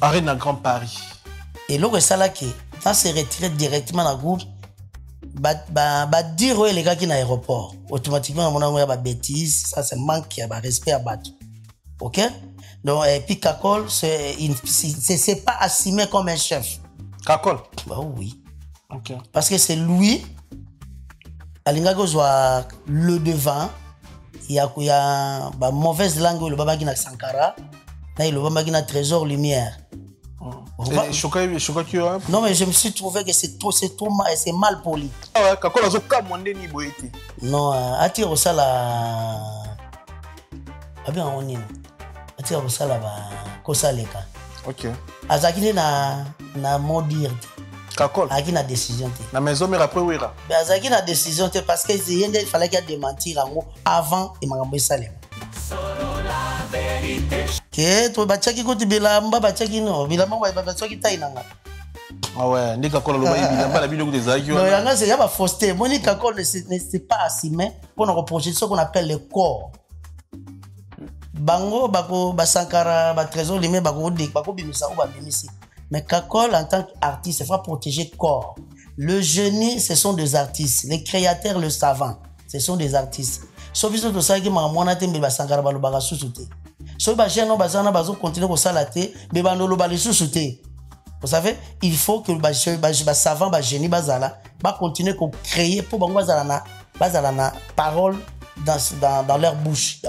Arène à Grand Paris. Et là, ça là qui, quand c'est retiré directement dans le groupe, dire les gars qui sont à l'aéroport, automatiquement, on a des bêtises, ça c'est manque de respect à battre. Ok? Donc, et puis Kakol, c'est pas assumé comme un chef. Kakol? Bah oui. Ok. Parce que c'est lui, Alingago soit le devant, il y a une mauvaise langue, le baba qui n'a Sankara, le baba qui n'a Trésor Lumière. Non, mais je me suis trouvé que c'est mal poli. Ah ouais, Kakol a zoka mwande ni boyeti. Non, attire au sala. Ah bien, on y est. Attire au sala, kosaleka. Ok. Azakine na modir. Kakol. Azaki na décision. La maison mais après ouira. Ben Azaki na décision parce que il fallait qu'il démentir avant et magambo salem. Que tu bachaki ko tibilamba bachaki no bilamba bachaki tainanga. Ah ouais, ni Kakol lo bayi bilamba la biloko des agios. Non, yanga c'est yaba fausseté. Moni Kakol ne c'est pas assumé pour nous reprocher ce qu'on appelle le corps. Bango bako basankara ba trésor limé bako bimisa ou ba bimisi. Mais Kakol en tant qu'artiste, il faut protéger le corps. Le génie, ce sont des artistes. Les créateurs, le savant, ce sont des artistes. Sauf que tout ça qui m'a monté mais basankara ba lo ba sous-souté. Sauf que génie bazana bazo continuer ko salaté, mais ba no lo ba sous-souté. Vous savez, il faut que le savant, le génie, va continuer à créer pour que parole dans leur bouche.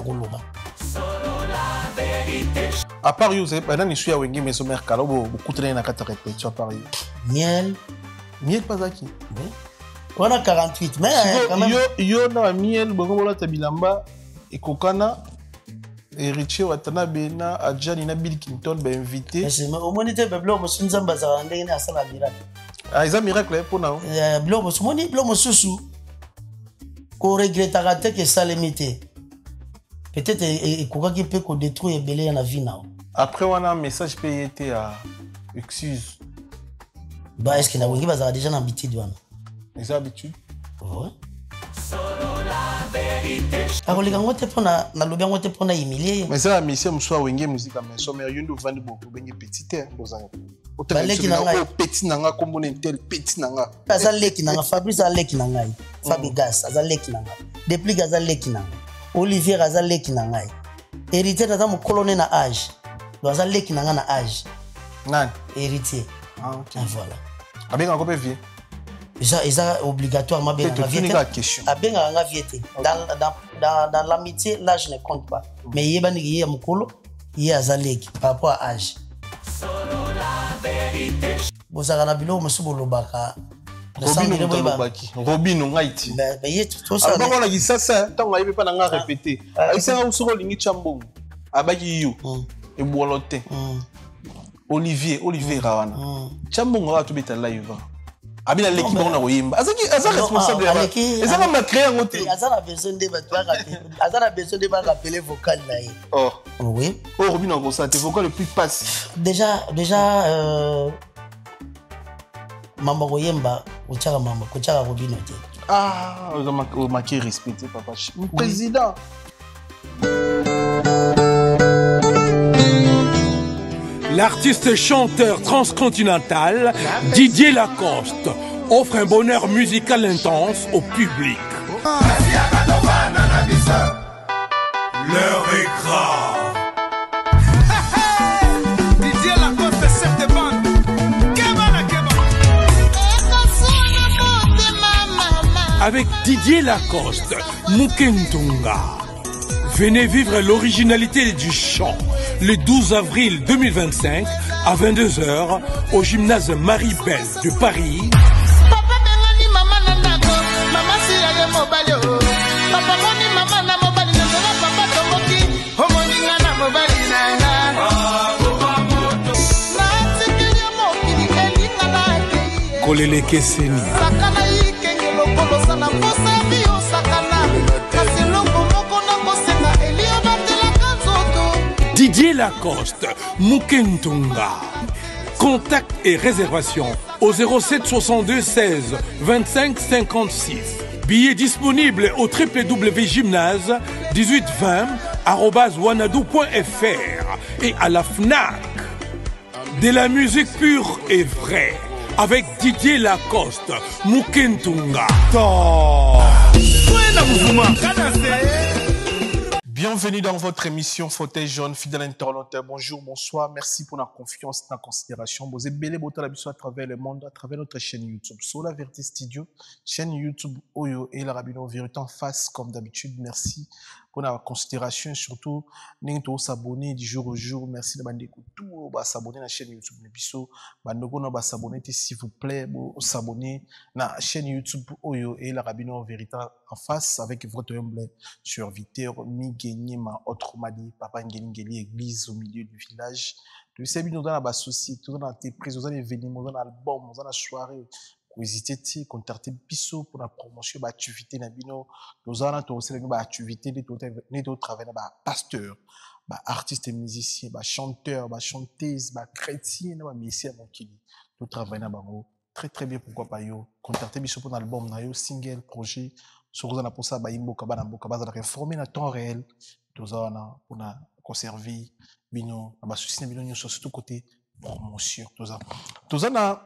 À part vous avez pas ni suya wengi mais sommer kalo beaucoup traîner na kata répétition à Paris. Miel. Miel pas zaki. Oui. On a 48 mais quand même yo na miel bongo la tabilamba et kokana héritier watana bena adjani na Bill Clinton ba invité. Mais au moins était blo mo sunzamba za ndenge na sala miracle. Ah ils ont miracle pour nous. Blo mo moni blo mo susu. Ko regrettera que ça limité. Peut-être et quoi qui peut qu'on détruire belé na vie na. Après on a un message payé à excuse. Bah est-ce que na wengi baza déjà na habitude wana. Les habitudes. Ouais. Alors les gars, on te prend na lobby, on te prend na humilier. Mais ça, monsieur, monsieur, wenge musique, mais sommet, yundu vandi beaucoup, bengi petit terre, dans un. Petit nanga, comme on est tel petit nanga. Azal leki nanga, Fabrice azal leki nanga, Fabigas azal leki nanga, Depli azal leki nanga, Olivier azal leki nanga, héritier azal mon colonel na âge, azal leki nanga na âge. Nan. Héritier. Ah ok. Voilà. Avec un copain vieux. Ils obligatoirement bien dans l'amitié, l'âge ne compte pas. Mais il y a un mukolo, il y a Zalek par rapport à l'âge. Vous avez un bilo, monsieur Bolobaka. Robin Ngaiti. Alors, on a dit ça, tant qu'on n'avait pas répété. Il s'est rendu sur le Chambon. Abaki You. Et Boalote. Olivier Rawana. Chambon va tout mettre live. Abina l'équipe on a oyimba. Azaki responsable. Ezaka ma créer un hôtel. Azana besoin de rappeler vocal là. Oh. Oui. Oh Robin en ça tes vocal le plus passif. Déjà Mamba oyemba uchara mamba kuchara Robin hôtel. Ah, on m'a qui respecté papa. Président. L'artiste chanteur transcontinental Didier Lacoste offre un bonheur musical intense au public. Leur est grave. Didier Lacoste, cette bande. Avec Didier Lacoste, Mukentunga. Venez vivre l'originalité du chant le 12 avril 2025 à 22h au gymnase Marie-Belle de Paris. Kolele Keseni. Didier Lacoste, Mukentunga. Contact et réservation au 07 62 16 25 56. Billets disponibles au www.gymnase 1820@wanadoo.fr et à la FNAC. de la musique pure et vraie. Avec Didier Lacoste, Mukentunga. Bienvenue dans votre émission Fauteuil Jaune, fidèle internaute. Bonjour, bonsoir, merci pour la confiance et la considération. Vous êtes belle à travers le monde, à travers notre chaîne YouTube. Sur la Vérité Studio, chaîne YouTube Oyo et la Rabino Vérité en face, comme d'habitude. Merci pour la considération et surtout, n'importe s'abonner du jour au jour. Merci de tout, s'abonner à la chaîne YouTube. S'abonner, s'il vous plaît, s'abonner à la chaîne YouTube Oyo et la Rabino Vérité en face avec votre humble serviteur Miguenyema, autrement dit, Papa Ngeli, église au milieu du village. Nous sommes dans la société, dans l'entreprise, dans l'événement, dans l'album, dans la soirée. Visiter, contacter Bisso pour la promotion de l'activité. Nous avons aussi l'activité de travail, pasteur, artiste et musicien, chanteur, chanteuse, chrétien, messie à mon kili. Nous travaillons très très bien, pourquoi pas yo. Contacter Bisso pour l'album, single, projet. Sur vous pour ça, imboka réformer dans temps réel. Nous avons pour conserver bino, souci bino sur tout côté promotion. Nous avons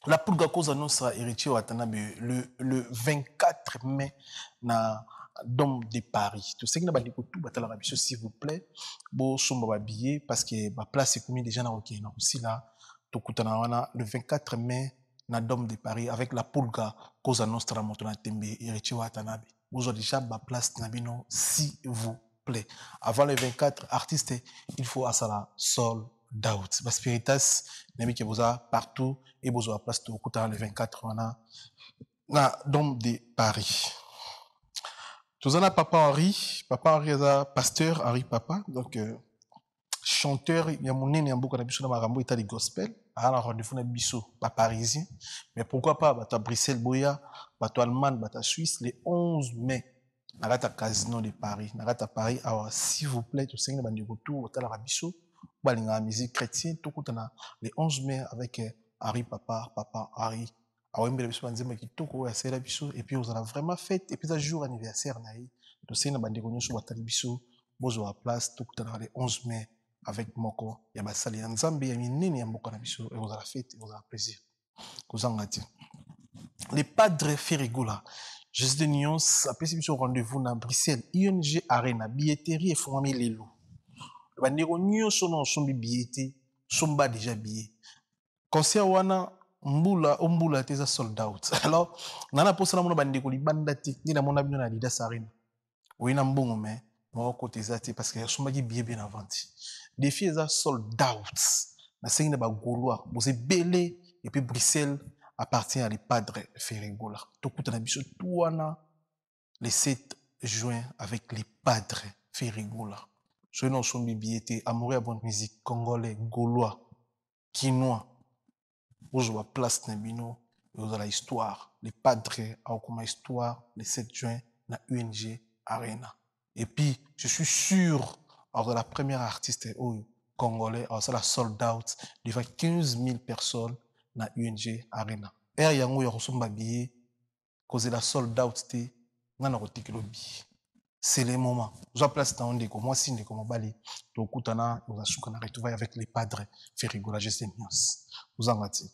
la Pulga cause annonce héritier Watanabe le 24 mai na Dôme de Paris. Tout ce qui n'a pas dit tout batala la biso s'il vous plaît. Bo somba billet parce que ma place est commis déjà na OK na aussi là to kutana wana le 24 mai na Dôme de Paris avec la Pulga cause annonce tra moto na tembe héritier Watanabe. Vous avez déjà ma place na bino s'il vous plaît. Avant le 24 artiste il faut à ça sol doubt. Spiritas, n'aimez que vous avez partout et vous avez place tout le le 24 on a Dôme de Paris. Tout ça Papa Henri est pasteur Henri Papa donc chanteur il y a mon nez un beaucoup d'habitude dans Marambo état de gospel à la rendez-vous na biso pas parisien mais pourquoi pas à Bruxelles Boya à Allemagne à Suisse les 11 mai à Casino de Paris à Paris alors s'il vous plaît tout ça il y a des retours à la biso la musique chrétienne, tout le 11 mai avec Harry Papa Harry. Et puis, vous avez vraiment fête. Et puis, un jour anniversaire, tout ça, vous avez place, tout le 11 mai avec Moko. Il y a Basali, il y a Nzambi, il y a Nini, il y a Moko, et vous avez fête, et vous avez plaisir. Les padres Ferrigola, Jésus de Nyons, après ce rendez-vous dans Bruxelles, ING Arena, billetterie et formé les loups. Bandeko nyonso na sombi billet somba déjà billet concert wana mbula teza sold out alors nana posa na mona bandeko libanda te ni na mona bino na Adidas Arena oui na mbongo mais moi côté ça parce que somba ki billet bien avant défi eza sold out na sengi na ba Gaulois vous êtes belé et puis Bruxelles appartient à les padres Ferrigola to kutana biso tout wana le 7 juin avec les padres Ferrigola. Je n'en suis pas billetté, amoureux à bonne musique, congolais, gaulois, quinois. Vous avez place Nabino, vous avez l'histoire, les padres, comme histoire, le 7 juin, na UNG Arena. Et puis, je suis sûr, alors la première artiste congolais, alors ça la sold out, devant 15 000 personnes na UNG Arena. Et yango ya resomba billet, cause la sold out te, nana rotikelo billet. C'est le moment. Vous avez place dans un moi si ndeko mobali to kutana vous asukana retrouver avec les padres Ferrigola Jésus Nyons. Vous en avez.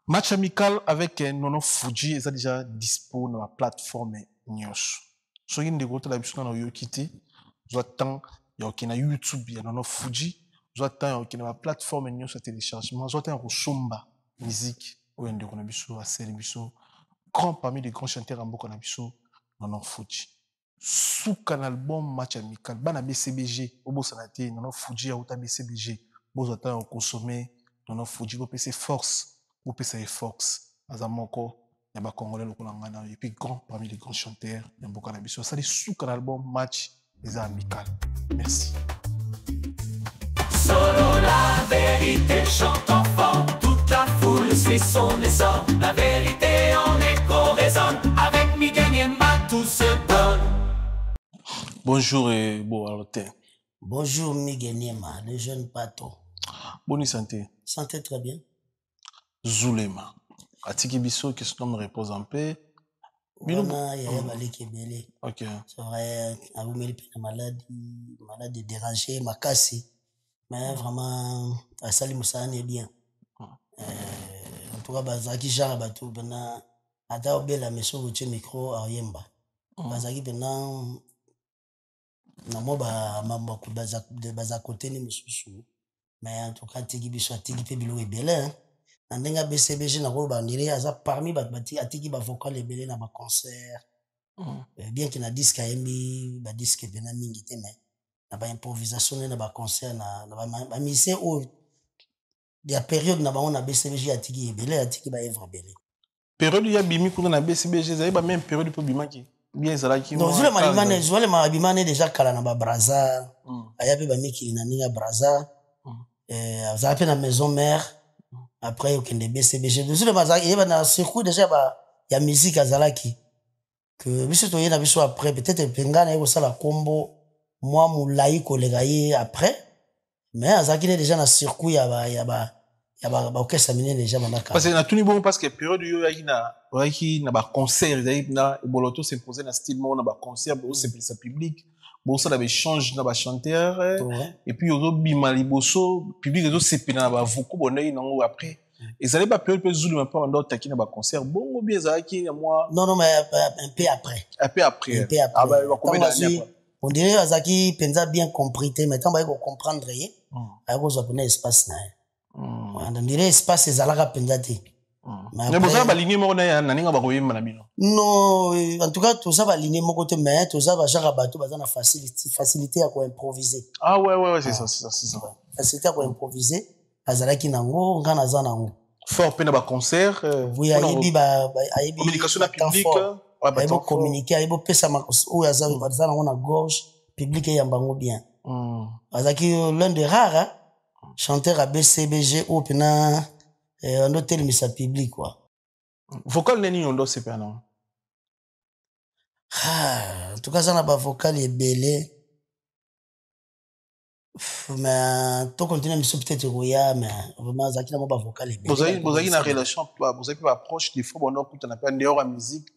Match amical avec Nono Fuji est déjà dispo dans la plateforme Nyons. So yin ndeko to la biso na yo kiti. Vous attend ya okina YouTube ya Nono Fuji. Vous attend ya okina la plateforme Nyons à téléchargement. Vous attend Rosomba musique ou ndeko na biso a sel biso grand parmi les grands chanteurs en boko na biso Nono Fuji. Sous un album match amical bana BCBG au Bossanate non Fuji à autant BCBG vous attend consommer non Fuji vous PC force vous PC force azamoko ya ba congolais lokolangana et puis grand parmi les grands chanteurs ya mboka na biso ça les sous un album match les amical merci. Solo la vérité chante enfant toute la foule suit son essor la vérité en écho résonne avec Miguel Niemba tout se donne. Bonjour et bon alors Bonjour Miguel Niema, le jeune patron. Bonne santé. Santé très bien. Zulema. Atiki biso que son homme repose en paix. Bina ya baliki belé. OK. C'est vrai, a vous mêlé malade dérangé makasi. Mais vraiment, Asali Moussane est bien. En tout cas, Bazaki Jean Batou, Bena, Ada Obela, Monsieur Routier Micro, Ariemba. Bazaki Bena, Namo Mambo, Bazakote, ni Moussou. Mais en tout cas, Tigi Bichou, Tigi Pebilo est belé. Nandenga BCBG, Nako Bandiri, Aza parmi Batbati, Atigi Bavocal est belé dans ma concert. Bien qu'il y ait un disque à Embi, un disque Bena Mingite, mais na ba improvisation na ba concert na ba mise o ya période na ba on a BCBG atiki ebele atiki ba evre belé période ya bimi kuna na BCBG za ba même période pour bimaki bien zala ki non je le ma déjà kala na ba braza aya pe ba miki na ninga braza za pe na maison mère après au kende BCBG je le maza yeba na circuit déjà ba ya musique azalaki que biso to yena biso après peut-être pengana yeko sala combo moi moulaï collègue après mais azaki déjà na circuit ya ba orchestre mine déjà manaka parce que na tuni bon parce que période yo yaki na ba concert na boloto s'imposer na style mo na ba concert bo c'est plus public bo ça la change na ba chanteur et puis yo bima liboso public zo c'est na ba voko bonai nango après et ça les pas période peu zulu même pas en d'autres qui na ba concert bon bien azaki moi non mais un peu après ah bah combien d'années après on dirait Azaki pensa bien compris mais tant ba ko comprendre ye ayako zo pena espace na on dirait espace ezalaka penza te mais bon ça ba ligne mo na ninga ba ko yima na bino non en tout cas tout ça ba ligne mo côté mais tout ça ba jara bato baza na facilité à ko improviser ah ouais c'est ça facilité à ko improviser azalaki nango ngana za nango fort pena ba concert oui ayibi ba communication na public il faut communiquer, il faut pesa ou yaza on a gorge public et yambango bien. Parce que l'un des rares chanteurs à BCBG ou pena un hôtel mais ça public quoi. Vocal neni ondo c'est pas non. En tout cas ça n'a pas vocal est belé. Mais tout continue mais peut-être roya mais vraiment ça qui n'a pas vocal est belé. Vous avez une relation vous avez pas proche des fois bon on peut pas dehors à musique.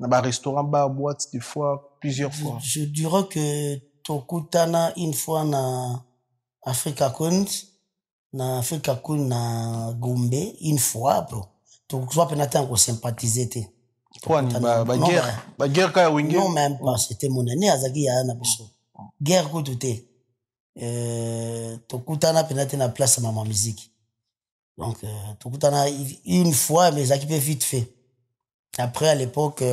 Dans un restaurant, bar, boîte, des fois, plusieurs fois. Je dirais que Tokutana une fois na Africa Kun, na Gombe, une fois, bro. Donc, soit penatant qu'on sympathisait. Quoi, guerre, kaya wingue? Non, même pas. C'était mon année, Azaki, ya na biso. Guerre, quoi, tout est. Tokutana penatant na place à ma musique. Donc, Tokutana, une fois, mais Azaki peut vite fait. Après, à l'époque,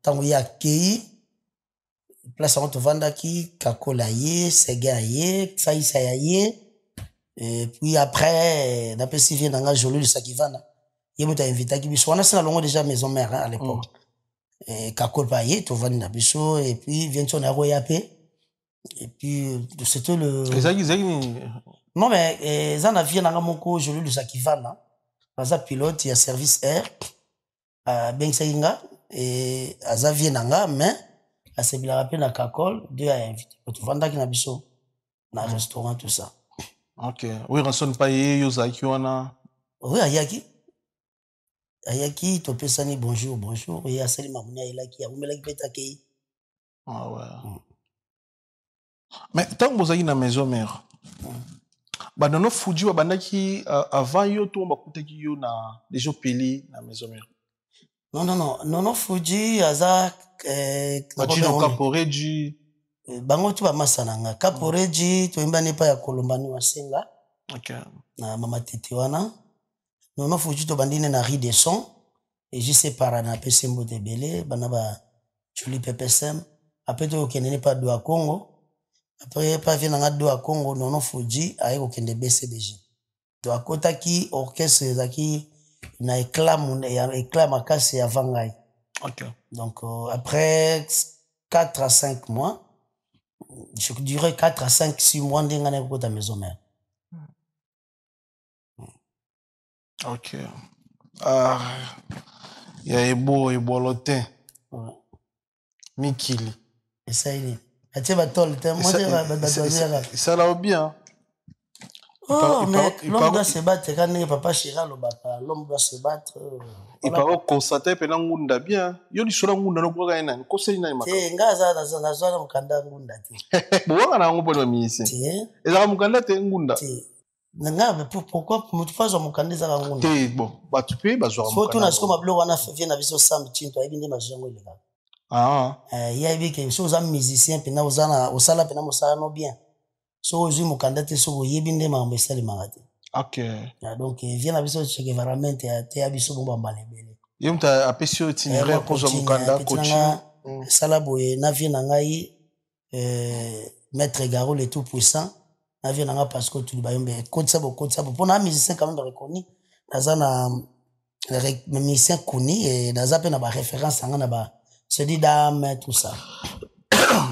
tant qu'il y a Kei, place à Vandaki, Kakola yé, Sega yé, Saïsa yé, et puis après, d'après si vient dans la jolie de Sakivana, il m'a invité à Kibiso. On a ça longue déjà maison mère, à l'époque. Et Kakola yé, Tovani Nabiso, et puis vient on a Royapé, et puis, c'était le. Non, mais, ça n'a vient dans mon coup, jolie de Sakivana, dans un pilote, il y a service air. Ben Sainga et Azavie Nanga, mais à ce bila rappel na Kakol, Dieu a invité. Tu vends qui na biso, na restaurant, tout ça. Ok. Oui, rançon paye, Yosaki, wana. Oui, Ayaki. Ayaki, to pesani bonjour. Et Asali Mamounia, il a qui a oumelaki petaki. Ah ouais. Mais tant que vous avez une maison mère, bah dans nos Fuji, bah bandaki avant yo to bakutaki yo na déjà peli na maison mère. Non, Fuji, Aza, Bachino Kaporeji. Bango tu ba masananga. Kaporeji, to imba nepa ya Kolombani wa Senga. Ok. Na Mama Titiwana. Non, Fuji to bandine na Ri des Sons. Et j'y sais para na Pesembo de Belé, banaba Chuli Pepesem. Après to kenene pa do a Congo. Après pa vient na do a Congo, non Fuji, aye ko kende BCBG. Do a kotaki orchestre zaki na éclat makasi avant ngai. Ok. Donc après 4 à 5 mois, je dirais 4 à 5 6 mois ndinga na kota maison mère. Ok. Il y a Ebo Lotin. Mikili. Et ça il est. Atie ba tol te moi ça là bien. Oh, mais l'homme doit se battre. Quand papa Chira l'homme doit se battre. Il paraît constater que ngunda bien. Yo li sola ngunda no kwa ina. Ko seli na imaka. Ngaza na zona mukanda ngunda ti. Bo na ngo bono misi. Eza mukanda te ngunda. Nga pourquoi mutu fazo mukanda za ngunda. Te bon, ba tu peux bazwa mukanda. Faut tout na siko mablo wana fait na biso sam chinto ayi ndema jango ile ka. Ya ibi ke so za musicien pe na uzana osala pe na musala no bien. So ozui mukanda te so yebi ndema ambesali mangati. Ok. Donc vient na biso Che Guevara mente te abiso bomba malebele. Yo mta apesio itinéraire pour zo mukanda coaching. Sala boye na vie na ngai maître Garou le tout puissant. Na vie na nga parce que tu li bayombe code ça pour na musicien quand même reconnu. Naza na musicien connu et naza pe na ba référence nga na ba se dit dame tout ça.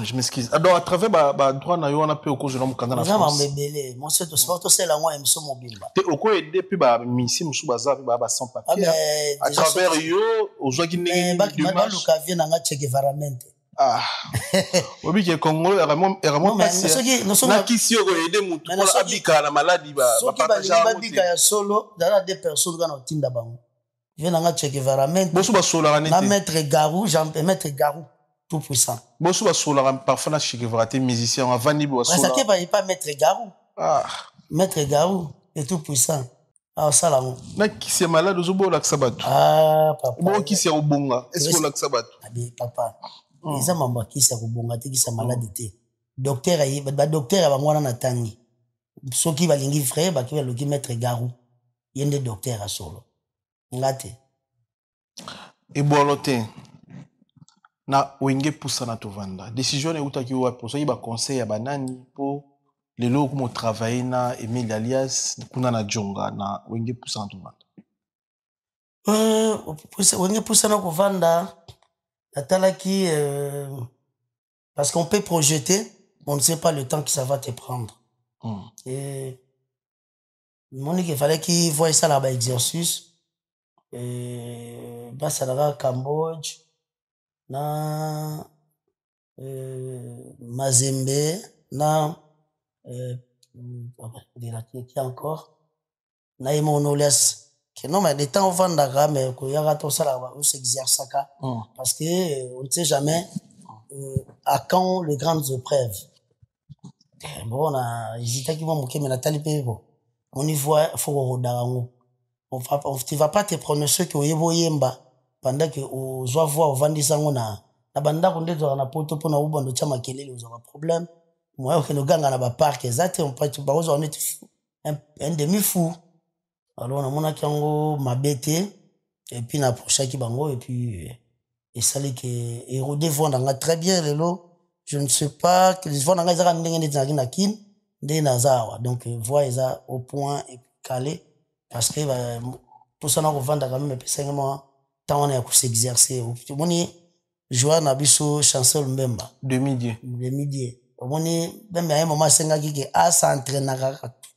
Je m'excuse. Alors à travers ba droit na yo on a peu au cause de mukanda na France. Nga mbebele, mon c'est to c'est la moi emso mobimba. Te oko aider puis ba misi musu baza ba sans papier. À travers yo ozwa ki ndenge ba luka vie na nga Che Guevara mente. Obi ke Congo vraiment passé. Na kisi yo ko aider mutu pour abika na maladie ba partager. Ba bika ya solo, dans des personnes kana otinda bango. Vie na nga Che Guevara mente. Bosu ba solo ranete. Na maître Garou, maître Garou. Tout puissant. Bosu ba sola parfois na Che Guevara te musicien on va ni bo sola. Ça qui pas maître Garou. Maître Garou est tout puissant. Ça là. Na qui c'est malade ozobo la ksabatu. Papa. Bon qui c'est obonga. Est-ce que la ksabatu? Papa. Ils ont mamba qui c'est obonga te qui c'est malade te. Docteur ayi ba docteur ba ngwana na tangi. Soki ba lingi frère ba ki ba loki maître Garou. Yende docteur a solo. Ngate. Et bolote. Na wenge poussa na tovanda décision e utaki wapi so yiba conseil ya banani po lelo ko mo travailler na Emile Alias kuna na Jonga na wenge poussa na tovanda wenge poussa na kovanda atalaki parce qu'on peut projeter on ne sait pas le temps que ça va te prendre et monique il fallait qu'il voie ça là-bas exercice et bah ça là Cambodge na Mazembe na qui encore na Imonoles que non mais les temps on vendra mais qu'il y a tout ça là on s'exerce parce que on ne sait jamais à quand les grandes épreuves bon on a hésité qui vont moquer mais la talipé bon on y voit faut rodarango tu vas pas te prononcer que yeboyemba pendant que aux voix au vendis na banda konde zo na poto pona ubando chama kelele uzo problème moi que no ganga na ba parc exact on peut ba on est un demi fou alors on a mona kango mabete et puis na procha ki bango et puis et ça les que érodé vendre très bien lelo je ne sais pas que les vendre nga ndenge ndenge na kin ndé na zawa donc voix ça au point et calé parce que pour ça na vendre quand même pesengement on a pu s'exercer moni joueur na biso chancel mbemba demi-dieu moni même à un moment senga ki a s'entraîner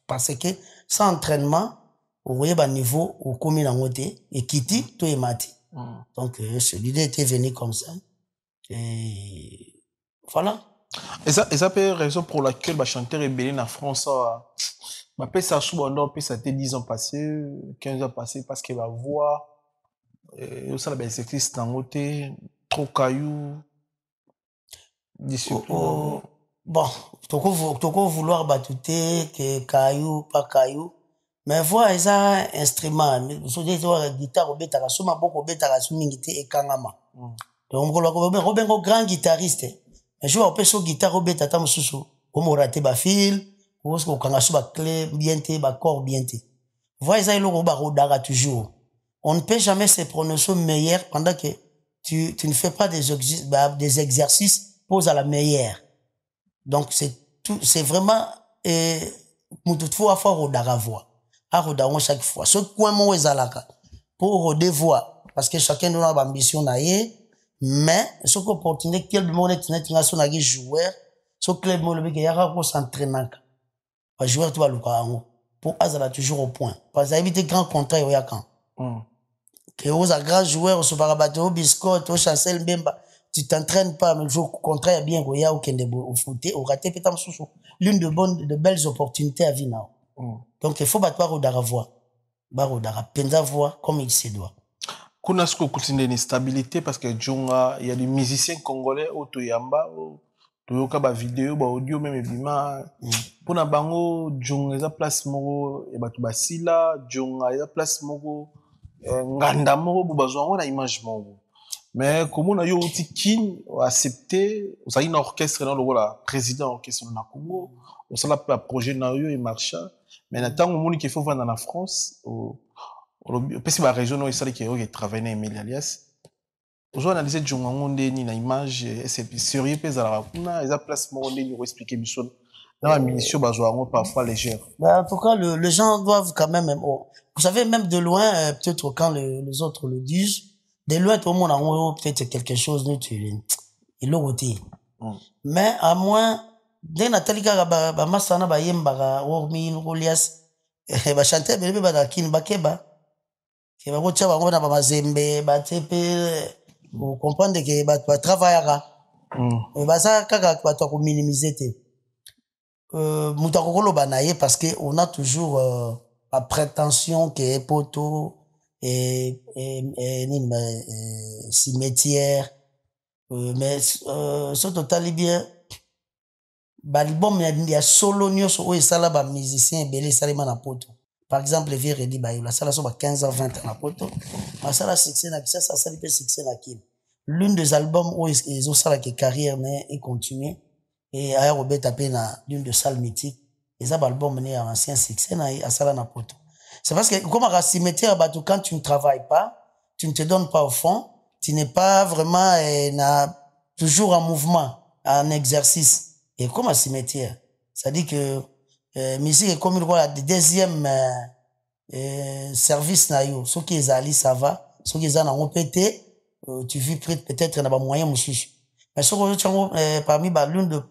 parce que sans entraînement au voyez bas niveau au commis na ngote et kiti to e mati donc l'idée était venue comme ça et voilà et ça peut raison pour laquelle ba chanteur rebelle en France ba pesa sous bon pesa te 10 ans passés 15 ans passés parce que la voix et ça la belle cycliste dans côté trop caillou discipline bon toko vouloir batouter que caillou pas caillou mais voix ça instrument so dit guitare obeta ka soma boko obeta ka sumingite e kangama donc Robin grand guitariste mais je vois so guitare obeta ta mususu o mo rater ba fil o ko kanga so ba clé bien te ba corps bien te voix ça il ba rodara toujours. On ne peut jamais se prononcer meilleur pendant que tu ne fais pas des exercices pose à la meilleure. Donc c'est vraiment toutefois fort au voix. À rodaron chaque fois. Ce point mon ezalaka pour roder voix parce que chacun de nos ambition naie mais ce qu'opportunité quel monde tu son agi joueur ce club mo le yaka ko s'entraîner. Pas joueur tu vas le pour azala toujours au point. Parce que éviter grand contrat au yakan. Que aux grands joueurs au Suparabato au biscotte au Chancel Mbemba tu t'entraînes pas mais le jour contraire bien goya au kende au foot au raté pétam sous l'une de belles opportunités à vie now Donc il faut battre Rodara voix. Barodara penza voix comme il se doit. Kuna ce que une stabilité parce que Djonga, il y a des musiciens congolais au Toyamba, Toyoka ba vidéo, ba audio même bima. Pour na bango Djonga eza place moko e batu basila, Djonga eza place moko nganda moko bu bazwa na image moko. Mais comment on a eu outil kin accepté, on a une orchestre dans le rôle président orchestre na Congo, on s'en a pas projet na yo et marcha. Mais maintenant au monde qui faut vendre en France parce que la région où il qui travaille Emile Alias aujourd'hui analyser Djonga ngonde ni na image c'est sérieux pesa la kuna eza place monde ni expliquer mission dans la mission bazwa parfois légère. En tout cas les gens doivent quand même vous savez même de loin peut-être quand les autres le disent de loin tout le monde a peut-être quelque chose il l'a ôté. Mais à moins dès Nathalie Kaba ba masana ba yemba hormis Golias ba chanter bébé ba dakine ba keba ke ba gocha ba ngona ba mazembe ba tepe vous comprenez que ba travaillera ba ça kaka ba to ko minimiser te mutakokolo banaye parce que on a toujours la prétention que poto et cimetière mais ce total bien l'album il y a solo nyoso o esala ba musicien belé salima na poto par exemple le vieux Redi Bayou la sala so ba 15 ans 20 ans na poto ma sala succès na ça sala pe succès na kin l'une des albums où ils ont sala que carrière mais et continuer et à Robert tapé na l'une de salles mythiques les albums né un ancien succès na à sala na poto c'est parce que comme à cimetière bah quand tu ne travailles pas tu ne te donnes pas au fond tu n'es pas vraiment toujours en mouvement en exercice. Et comme un cimetière, ça dit que musique est comme le deuxième service na yo. Ceux qui allés ça va, ceux qui ont pété, tu vis peut-être na ba moyen mouchiche. Mais ceux qui parmi ba l'une de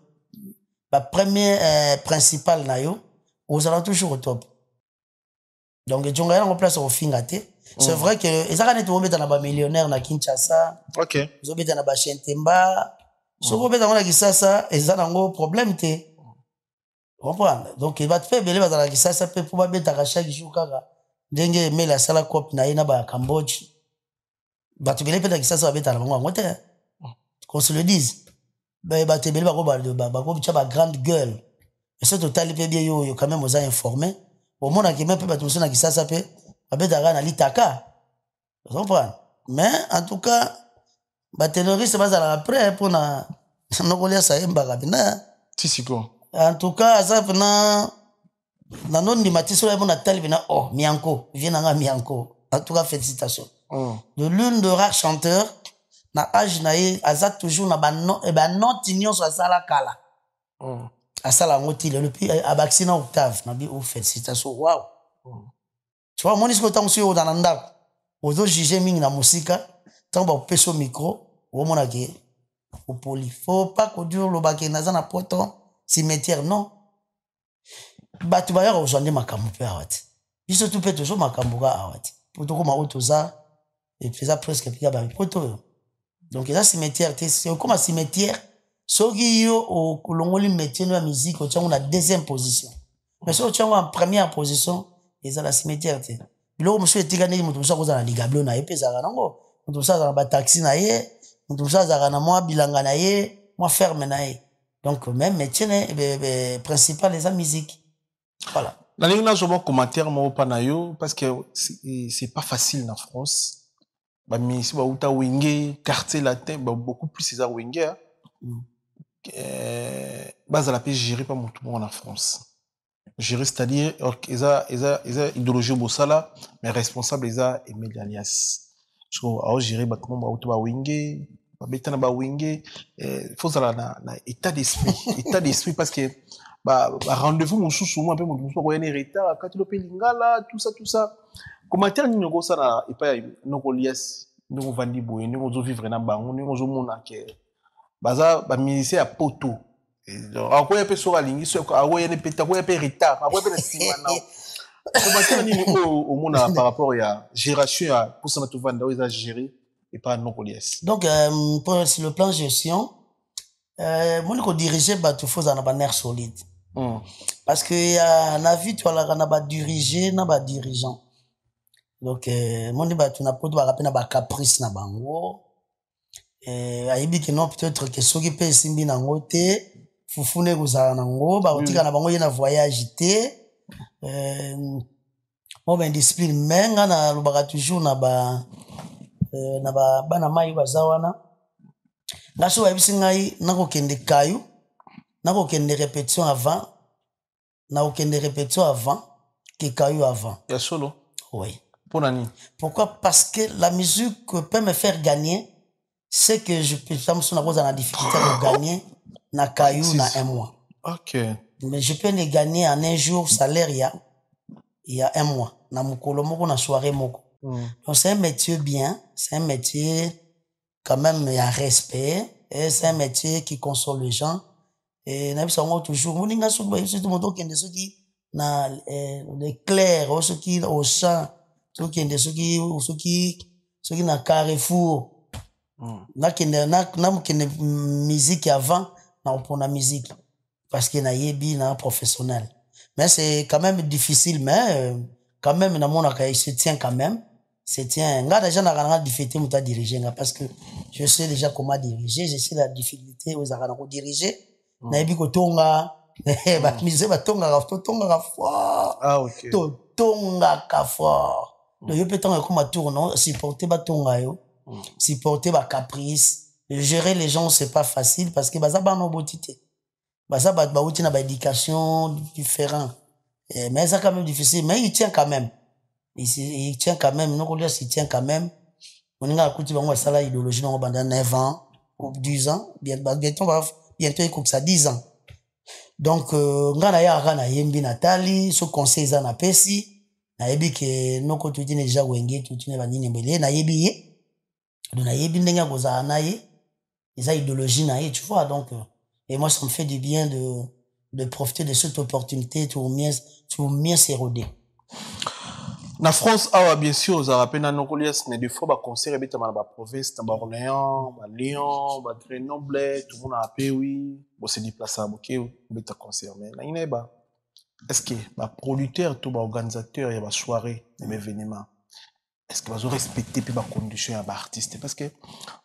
la première principale na yo, vous allez toujours au top. Donc Djonga en place au fingaté. C'est vrai que ezaka net bometa na ba millionnaire na Kinshasa. OK. Zobeta na ba Chentemba. Soko beta ngona kisasa ezana ngo problème te. Comprendre. Donc il va te faire belé bazala kisasa pe pour ba beta ka chaque jour kaka. Ndenge mais la sala cop na ina ba Cambodge. Ba te belé beta kisasa beta na bango ngote. Qu'on se le dise. Ba te belé ba ko ba grande gueule. Et ce total pe bien yo quand même aux informé. Au monde qui même pe ba to na kisasa pe ba beta na litaka. Vous comprenez? Mais en tout cas ba terroriste bazala après pour na nokolia sa emba bina tisiko en tout cas ça na non di matiso la mona tali bina oh mianko vient nga mianko en tout cas félicitations de l'une de rares chanteurs na âge na azat toujours na ba notignon so sala kala asala ngoti le puis abaxina octave na bi félicitations wow tu vois monisco tant sur dans ndako ozo juger mingi na musika tant ba peso micro au mona ke au poli faut pas que dur le baké na na poto cimetière non batu ba ya ozande makambo pe awati biso tout peut toujours makambo ga awati poto ko ma otoza et puis ça presque pika ba poto donc ça cimetière c'est comme un cimetière soki yo au kolongoli métier de la musique au tchango na deuxième position mais so tchango en première position et ça la cimetière te bilo monsieur etikane mutu so ko za na ligablo na epeza nango mutu sa za ba taxi na ye mutu sa za na moi bilanga na ye moi ferme na ye donc même métier principal les musique voilà la ligne là je vois commentaire mo pa na yo parce que c'est pas facile en France ba misi ba uta wenge quartier latin beaucoup plus ces wenge base la paix géré par tout le monde en France gérer c'est-à-dire eza idéologie bosala mais responsable eza Emile Alias so a gérer ba comment ba uta ba wenge ba betana ba wenge faut ça na état d'esprit parce que bah rendez-vous mon sous moi un peu mon sous ko yene retard quand tu le lingala tout ça commentaire ni ngo ça na et pas noko lies noko vandi boye noko zo vivre na bango noko zo mona ke baza ba ministère ya poto ako ya pe so alingi so ako yene peta ko ya pe retard ako pe na sima na commentaire ni au mona par rapport à gération ya pour ça na to vanda ils a géré et pas noko lies donc sur le plan gestion mon ko diriger ba tout faut en avoir nerf solide Parce que y a na vie tu ala na ba diriger na ba dirigeant. Donc mon débat tu n'as pas de rappeler na ba caprice na bango. Ayibi que non peut-être que soki pe simbi na ngote fufune kozala na ngo ba otika na bango ye na voyage te. Bon ben discipline menga na lobaka toujours na ba bana mai bazawana. Ngaso wayebisi ngai nakokende kayu nakokende répétition avant nakokende répétition avant que kayu avant. Ya solo? Oui. Pour nani? Pourquoi? Parce que la musique peut me faire gagner ce que je peux la difficulté de gagner na kayu na un mois. Ok. Mais je peux les gagner en un jour salaire il y a un mois na mukolo moko na soirée moko. Donc c'est un métier bien, c'est un métier quand même il y a respect et c'est un métier qui console les gens et na biso toujours moninga surtout moto kende soki na les clairs ceux qui au champ ceux qui na Carrefour na kende musique avant na pour la musique parce que na yebi na professionnel mais c'est quand même difficile mais quand même na mon il se tient quand même c'est tiens nga déjà na difficulté muta diriger parce que je sais déjà comment diriger je sais la difficulté aux arana ko diriger na yebi ko tonga ba mise ba tonga fort OK tonga ka fort donc yo peut tonga comme tourner supporter ba tonga yo supporter ba caprice gérer les gens c'est pas facile parce que baza ba no botité baza ba uti na ba éducation différent mais ça quand même difficile mais il tient quand même. Il tient quand même, non, il tient quand même. On a écouté ça idéologie pendant 9 ans ou 10 ans, bientôt il coupe ça 10 ans. Donc ngana ya rana yembi Nathalie, ce conseil za na pesi, na yebi ke noko tuti ne déjà wenge tuti ne banini mbele na yebi ye. Donc na yebi ndenga koza na ye, eza idéologie na ye, tu vois donc et moi ça me fait du bien de profiter de cette opportunité pour mieux s'éroder. Na France, bien sûr, vous avez rappelé que des fois, les concerts étaient dans la province, dans Orléans, dans Lyon, dans Grenoble, tout le monde a appelé, oui. Bon, c'est déplaçable, ok, vous êtes concert. Mais est-ce que les producteurs, les organisateurs, les soirées, les événements, est-ce que vous respectez les conditions des artistes? Parce que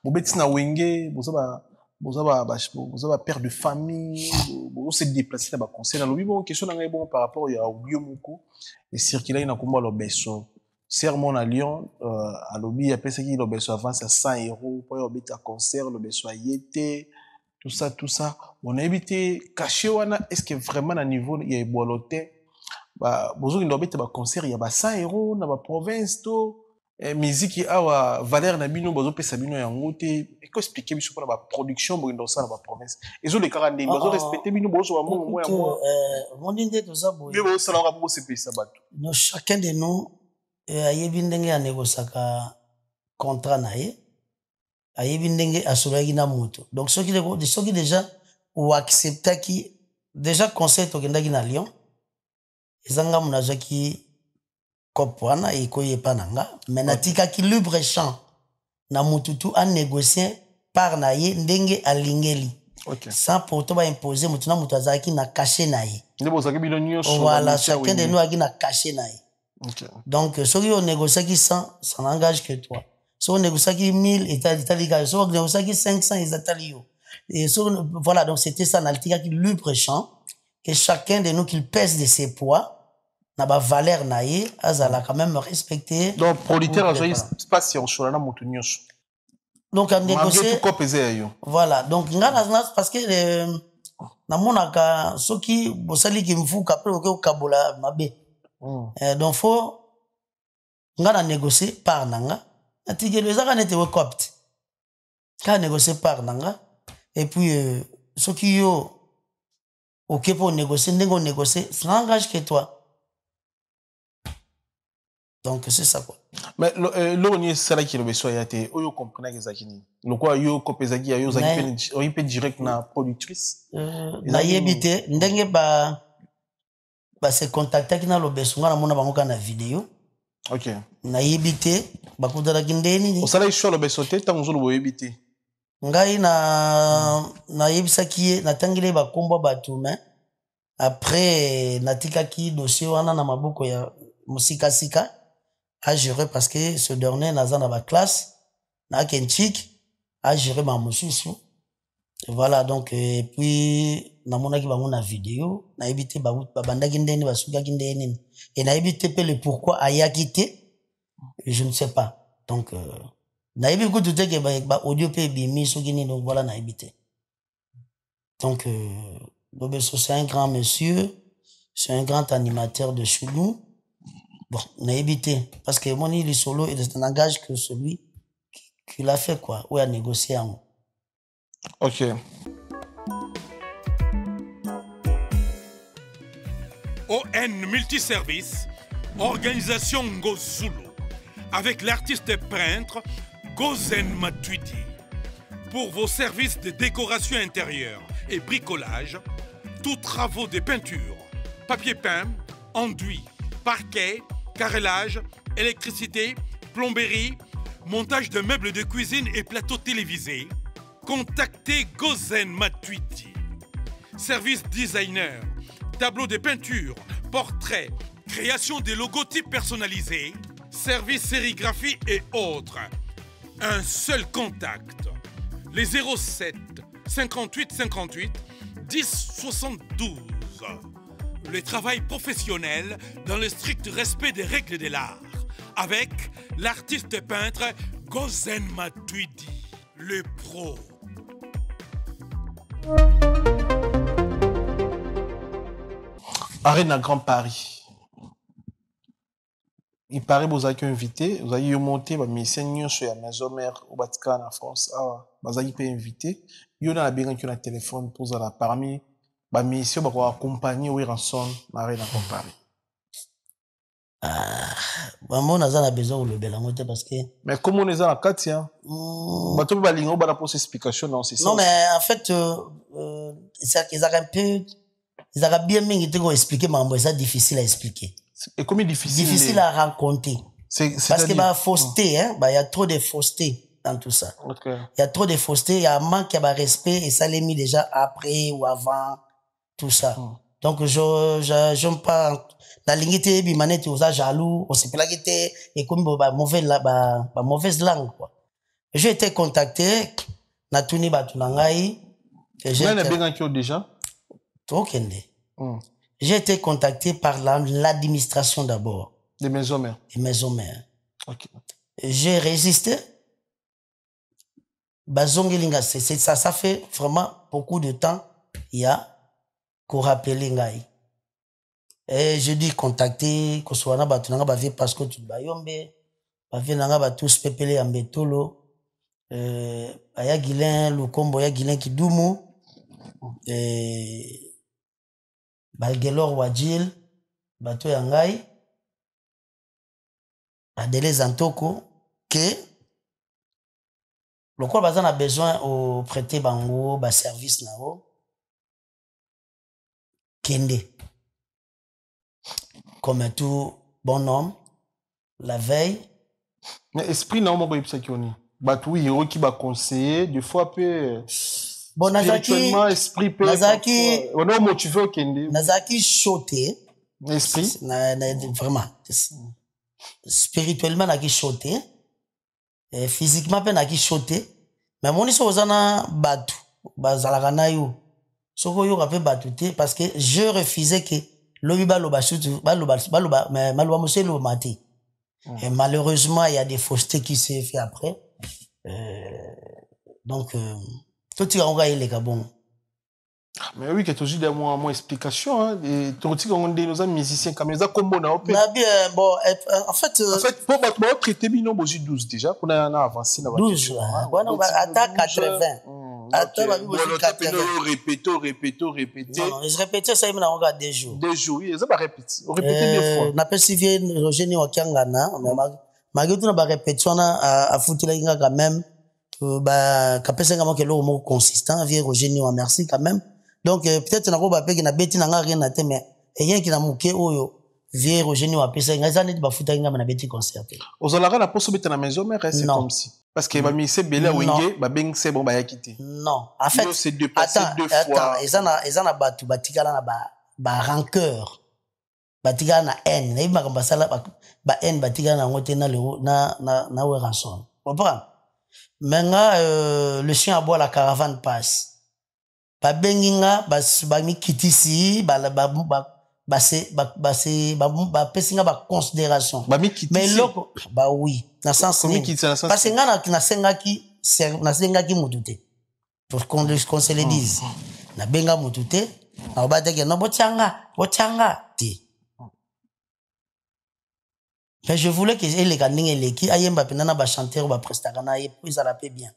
vous êtes dans Wenge, vous avez père de famille, vous êtes déplacé dans le concert. Alors, bon, question par rapport à Obiomoko, et circuler dans le besso. Sermon à Lyon, à l'obi, il y a personne qui le besso avance à 100 €, pour y un concert, le besso à Yété, tout ça. On a évité, caché, est-ce que vraiment à niveau, il y a une boîte, vous avez un concert, il y a 100 € dans la province, tout. Musique awa valeur na bino bozo pesa bino yango te et ko expliquer biso pour la production bondo ça na ba province ezo le karande bozo respecter bino bozo wa mo ya mo mondinde to za boye bibo sala ka bo se pesa bato no chacun de nous ayebi ndenge ya négociaka contrat na ye ayebi ndenge asolaki na moto donc ceux qui déjà ou accepta qui déjà conseil to kendaki na Lyon ezanga munazaki kopwana ikoye pananga mais natika ki libre champ na mututu a négocier par na ye ndenge alingeli okay. Sans pourtant ba imposer mutuna mutazaki na caché na ye voilà chacun de nous a qui na caché na ye okay. Donc ceux on négocie qui 100 ça n'engage que toi si on négocie qui 1000 et t'as si on négocie qui 500 et t'as et voilà donc c'était ça natika ki libre champ que chacun de nous qu'il pèse de ses poids na ba valeur na ye azala quand même respecté donc producteur azoyi space en cholana moto nyonso donc à négocier voilà donc ngana parce que na monaka soki bosali ki mfuka après o kabola mabe donc faut ngana négocier par nanga atigelo ezaka nete we copt ka négocier par nanga et puis soki yo OK pour négocier ndenge négocier ça n'engage que toi. Donc c'est ça quoi. Mais l'on c'est là qui le besoin y a été oyo comprendre que zakini le quoi yo kopezaki yo zaki on peut direct na productrice na yebité ndenge ba se contacter na lo besoin na mona bango kana vidéo OK na yebité ba kudala kindeni ni on sala isho lo besoin te tango zo yebité ngai na yebisaki na tangile ba kombo ba tume Après, natikaki dossier wana na maboko ya musika sika a géré parce que ce dernier naza na ba classe na kenchik a géré ma mususu. Voilà donc et puis namonaki bango na vidéo na ebité ba bandaki ndeni basukaki ndeni et na ebité pe le pourquoi ayaki te je ne sais pas donc na ebi kutu te ke ba audio pe bimi soki ni donc voilà na ebité donc Bobesso, c'est un grand monsieur, c'est un grand animateur de chez nous. Bon, on a évité. Parce que mon île solo est un langage que celui qui l'a fait, quoi. Ou a négocié en. Ok. ON Multiservice, organisation Ngozulu, avec l'artiste peintre Gozen Matuidi. Pour vos services de décoration intérieure et bricolage, tous travaux de peinture, papier peint, enduit, parquet, carrelage, électricité, plomberie, montage de meubles de cuisine et plateaux télévisés, contactez Gozen Matuidi. Service designer, tableau de peinture, portrait, création de logotypes personnalisés, service sérigraphie et autres. Un seul contact. Les 07 58 58 10 72. Le travail professionnel dans le strict respect des règles de l'art. Avec l'artiste peintre Gozen Matuidi, le pro. Arène à Grand Paris. Il paraît que vous avez invité, vous avez monté, mais c'est sur la maison mère au Vatican en France. Vous avez invité. Il y a bien un téléphone pour la parmi les missions pour accompagner ou rançon Arène à Grand Paris. Maman a besoin de le bel parce que. Mais comment on est à la Katia? Tu peux pas lire pour explication dans ces sens. Non, mais en fait, ils auraient bien expliqué, mais c'est difficile à expliquer. Et comment difficile? Difficile à raconter. Parce que bah fausseté, hein, bah il y a trop de fausseté dans tout ça. Okay. Il y a trop de fausseté, il y a un manque de respect et ça l'est mis déjà après ou avant tout ça. Donc j'aime pas la ligne bi manette aux jaloux, on s'est plaqué et comme bah mauvaise langue quoi. J'ai été contacté na tuni batunangai que j'ai déjà Tokende. J'ai été contacté par l'administration d'abord. Des maisons mères. Des maisons mères. Okay. J'ai résisté. Bazongelinga, ça fait vraiment beaucoup de temps. Il y a qu'on rappelle Ngai. Et je dis contacter, qu'on soit là, tu n'as pas vu parce que tu bayombe, bavé n'anga ba tous pepele ambetolo, aya Guilin, le combo ya Guilin qui doumu, Balgelor Wadjil, Bato Yangai, Adele Zantoko, que le corps bazan a besoin au prêter bango, ba service nao, Kende. Comme tout bon homme, la veille. Mais esprit non, mon boy, qui on est. Bato héros qui va conseiller, des fois peu. Bon, Nazaki, on a motivé au Kende. Nazaki choté. Esprit. Vraiment. Spirituellement, Nazaki choté. Physiquement, Nazaki choté. Mais mon histoire, Ozana Batu. Bazalagana yo. Soko yo rappelle Batu parce que je refusais que l'obi baloba chutu, baloba, mais maloba monsieur le mati. Et malheureusement, il y a des faussetés qui s'est fait après. Donc, tout est en les gabons. Mais oui, que tu as une explication, hein. Et tu as nos musiciens comme ça, comme on a bien, bon, en fait, pour traiter bien, 12 déjà, pour avancer. 12, on va attaquer 80. Attends, répéter. Non, je répétais ça, il m'a regardé 2 jours. 2 jours, oui, ça va répéter. On répétait 2 fois. On appelle Sylvie Roger Wakangana, malgré tout, on va répéter, on a foutu la ligne quand même. Bah, kapesa ngamo kelo mo consistant, vieux Roger merci quand même. Donc, peut-être na ko ba pe ki na beti na nga rien na te, mais rien qui na muke oyo, vieux Roger wa pesa ngaza net ba futa ngama na beti concert. Ozolara na poso beti na maison, mais c'est comme si. Parce que ba mi se bela wenge, ba beng se bon ba yakite. Non, en fait, c'est de passer 2 fois. Attends, ezana batu batikala na rancœur batika na haine na yima kambasala ba haine batika na ngote na rançon comprends menga le chien aboie la caravane passe ba benginga ba mi kitisi ba pesinga ba considération mais loko ba oui na sens ni parce que ngana na sengaki mutute pour qu'on se le dise na benga mutute na ba teke no botianga ti mais je voulais que les ganding et les qui ayemba penana ba chanteur ba prestaka na ye puis ça la paie bien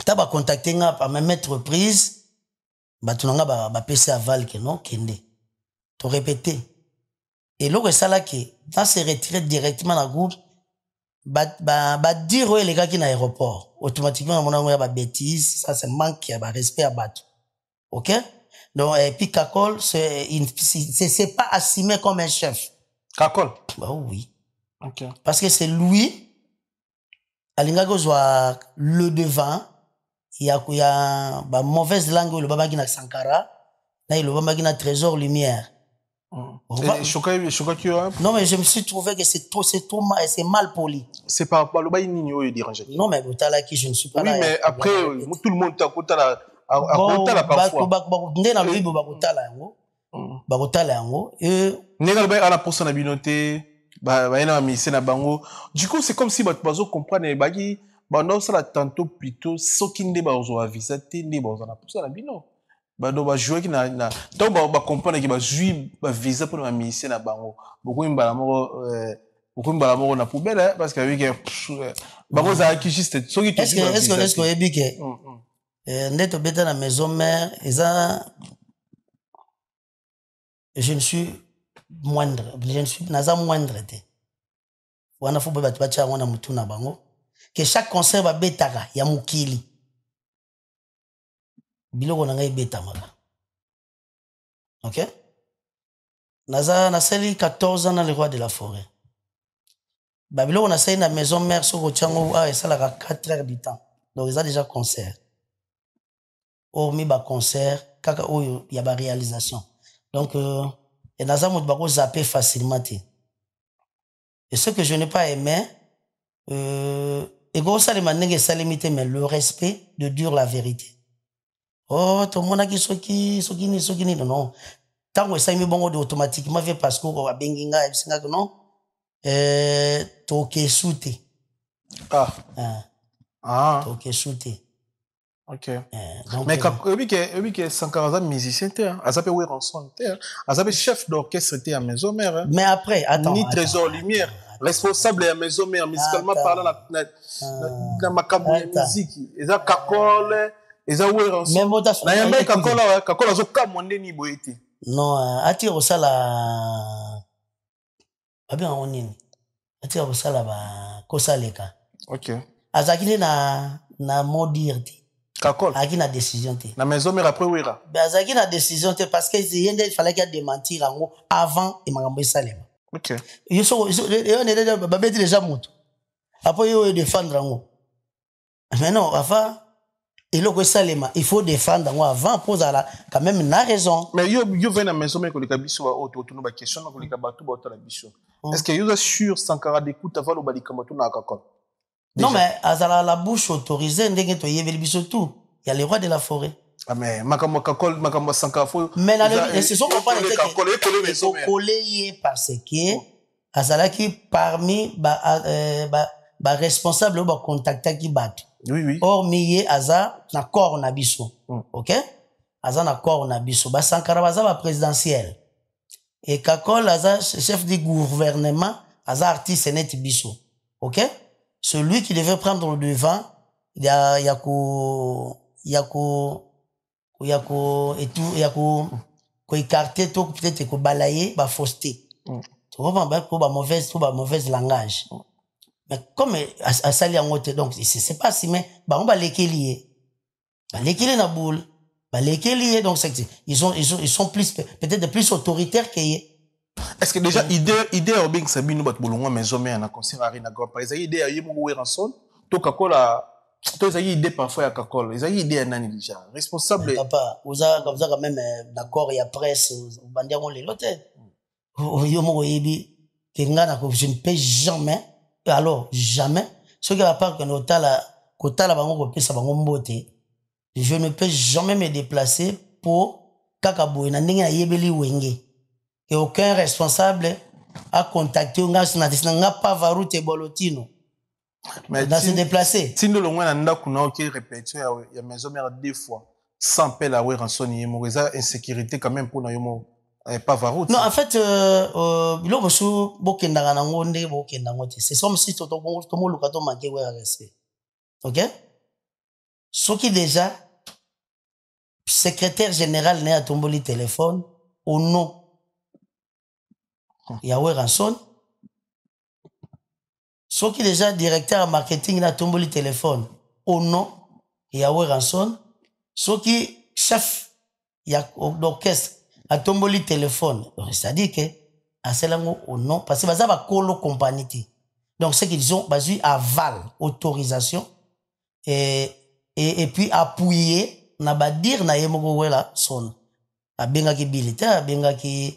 ta ba contacter nga par même entreprise batunanga ba PC aval que non kende to répéter et l'autre ça là que dans se retirer directement dans groupe ba dire les gars qui na aéroport automatiquement mon ya ba bêtise ça c'est manque ya ba respect à battre OK donc et puis Kakol c'est pas assumé comme un chef Kakol bah oui OK parce que c'est lui alinga kozwa le devant il y a ba mauvaise langue le baba qui na Sankara là il le baba qui na Trésor Lumière non mais je me suis trouvé que c'est c'est mal poli c'est pas le baba nini oyo déranger non mais botala qui je ne suis pas là oui mais après tout le monde t'akota la parfois ndé na loyibo bakotala yango et nega ba ala posa na binoté ba ina mise na bango du coup c'est comme si bazo comprendre baki bando ça tantôt plutôt soki nde bazo avisa te nde bazo na posa na bino bado ba jouer ki na to ba comprendre ki ba jouer ba visa pour na mise na bango beaucoup mbala moko na poubelle parce que oui que bango za ki juste soki to est-ce que ebike ndeto beta na maison mère eza je ne suis naza moindre te wana fo ba tbacha wana mutu na bango que chaque concert ba betaka ya mukili biloko na ngai betamaka OK naza na seli 14 ans dans le roi de la forêt ba biloko na seli na maison mère soko chango et ça la 4 heures du temps donc ils ont déjà concert hormis ba concert kaka oyo ya ba réalisation donc et naza moto bako zapper facilement te et ce que je n'ai pas aimé et go ça les manenge salimité mais le respect de dire la vérité oh tout le monde qui soki ni non tango ça mi bongo de automatiquement fait parce que ba benginga e singa non to ke souté to ke souté OK mais oui que Sankara musicien te azape oui rançon te azape chef d'orchestre te à maison mère mais après attends ni Trésor Lumière responsable à maison mère musicalement parlant na makambo ya musique eza Kakol eza oui rançon mais motation na yamba Kakol azo kamonde ni boyete non atire osala abi en nini atire osala ba kosaleka OK azakile na modir te Kakol aki na décision te na maison mère après wira azaki na décision te parce que il fallait qu'il démentir en gros avant et makambo esalema OK yo ne ba beti déjà moto après yo défendre en gros mais non avant eloko esalema il faut défendre en gros avant pose la quand même na raison mais yo vient na maison mère ko leka biso auto no ba question ko leka batu ba la biso est-ce que yo êtes sûr Sankara d'écoute avant le balika matu na Kakol non mais azala la bouche autorisée ndenge to yebeli biso tout il y a les rois de la forêt ah mais makambo Kakol makambo Sankara fo mais na ce sont pas les Kakol collé parce que azala qui parmi ba responsable ba contacter qui bat oui or miye aza na corps na biso OK aza na corps na biso ba Sankara baza ba présidentiel et Kakol aza chef du gouvernement aza artiste net biso OK celui qui devait prendre le devant il y a écarter tout peut-être ko balayer ba fausseté tu comprends pas ko ba mauvaise langage mais comme à sali en haute donc c'est pas si mais ba on ba lekeli na boule ba lekeli donc c'est ils sont plus peut-être plus autoritaires que est-ce que déjà idée au bien sabino bat bolonga maison mère na concert arena go par exemple idée ayi mo rançon to Kakola toi ils ont idée parfois à Kakol ils ont idée à nani déjà responsable papa vous avez quand même d'accord il y a presse bandia on les lote yo mo yebi que ngana ko je ne peux jamais alors jamais ce qui va pas que notala kotala bango ko pesa bango mbote je ne peux jamais me déplacer pour kakaboy na ndenge na yebeli wenge et aucun responsable a contacté nga pas varoute bolotino mais dans se déplacer si nous le moins nda kuna OK répéter ya maison mère deux fois sans paix la rançon yemo ça insécurité quand même pour na yomo pas varoute non en fait bilo bosu bokendanga na ngonde bokendanga te c'est comme si to mo lukato manquer ouais respect OK ce qui déjà secrétaire général n'a tomboli téléphone au nom Yahweh Ranson. Ce qui déjà directeur marketing n'a tomboli téléphone au nom Yahweh Ranson. Ce qui chef d'orchestre a tomboli téléphone. C'est-à-dire que à cela au nom parce que ça va colo compagnie. Donc ce qu'ils ont basé aval autorisation et puis appuyer na ba dire na yemoko wela son abenga ki bilité abenga ki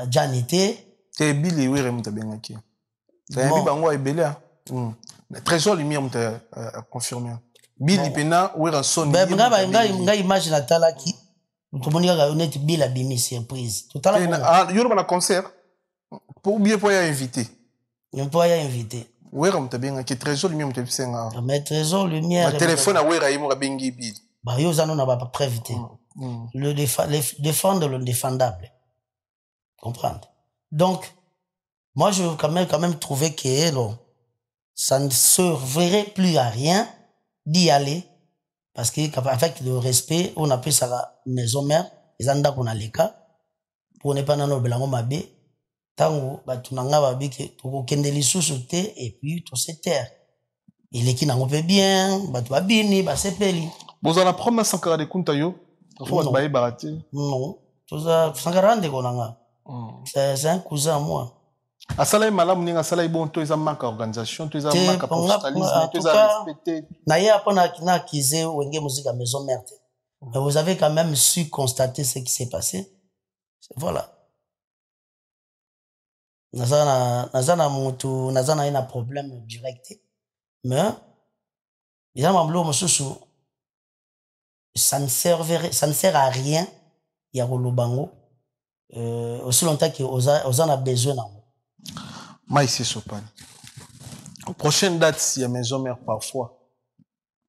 janité c'est bilé oui remonte benga ki c'est un bango ebele trésor lumière monte confirmer billy pena oui ranson nga image na tala ki tout monde ga honnête bila bimi surprise tout à l'heure yo na concert pour bien pour y inviter on peut y inviter oui remonte benga ki trésor lumière monte bisenga mais trésor lumière le téléphone a oui raimo ga bengi billy bah yo zano na ba prévité le défendre le défendable comprendre donc moi je veux quand même trouver que non, ça ne servirait plus à rien d'y aller parce que avec le respect on appelle ça la maison mère les anda qu'on a les cas pour ne pas nano belango mabe tango batunanga babi que pour kendeli sous-souté et puis tout se taire il est qui n'a pas bien batu babini ba sepeli vous en apprendre Sankara de Kuntayo faut bailler baraté non tout ça Sankara de konanga c'est un cousin à moi asala malamu ninga asala bon to eza manque organisation to eza manque professionnalisme to eza respecté na ya pona na kize wenge musique à maison mère mais vous avez quand même su constater ce qui s'est passé voilà nazana mutu nazana ina problème direct mais il y a mamlo mosusu ça ne sert à rien ya kolobango aussi longtemps que oza na besoin na Maïsé Sopane. Prochaine date, il y a maison mère parfois.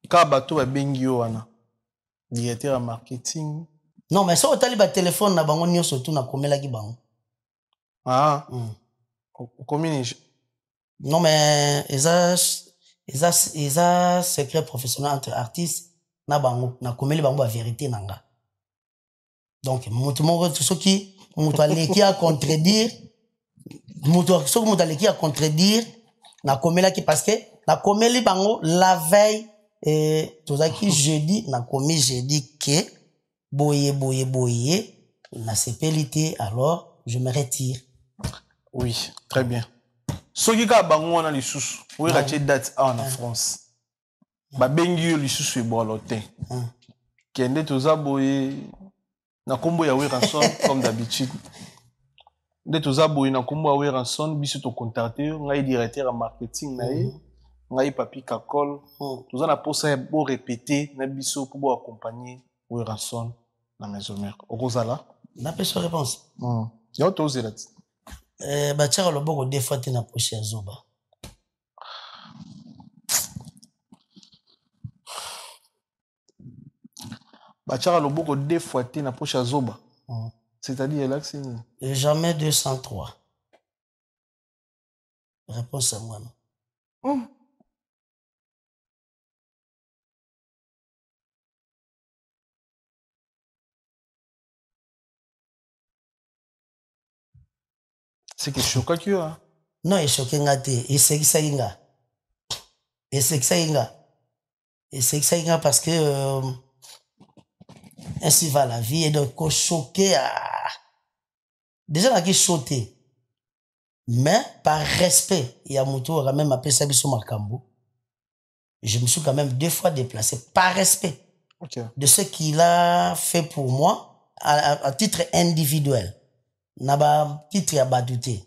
Quand bateau a bengio wana. Directeur marketing. Non, mais ça au taliba téléphone na bango nyo surtout na komela ki bango. Ah. Combien non, mais ils secret professionnel entre artistes na bango na komeli bango ba vérité nanga. Donc mutu moko tout ce qui mutu aleki a contredire ce que mutaleki a contredire na komela ki parce que na komeli bango la veille tozaki jeudi na komi jeudi que boye na sepelité alors je me retire. Oui, très bien. Soki ka bango na lisusu oui raté date en France ba bengi lisusu e bolote kende toza boye na kombo ya Ranson comme d'habitude de toza boye na kombo ya Ranson biso to contacter ngai directeur en marketing na ye ngai papi Kakol toza na posa bo répéter na biso pour bo accompagner Ranson na maison mère okozala na peso réponse yo tozela ba tchaka loboko deux fois te na poche ya zoba ba tchaka loboko deux fois te na poche ya zoba c'est-à-dire là c'est jamais 203 réponse à moi non c'est que choquant que hein non il choqué ngate et c'est ça inga parce que ainsi va la vie et donc choqué déjà là qui choqué mais par respect il y a mutu quand même appelé ça biso makambo je me suis quand même 2 fois déplacé par respect de ce qu'il a fait pour moi à titre individuel. N'a pas titre à badouté.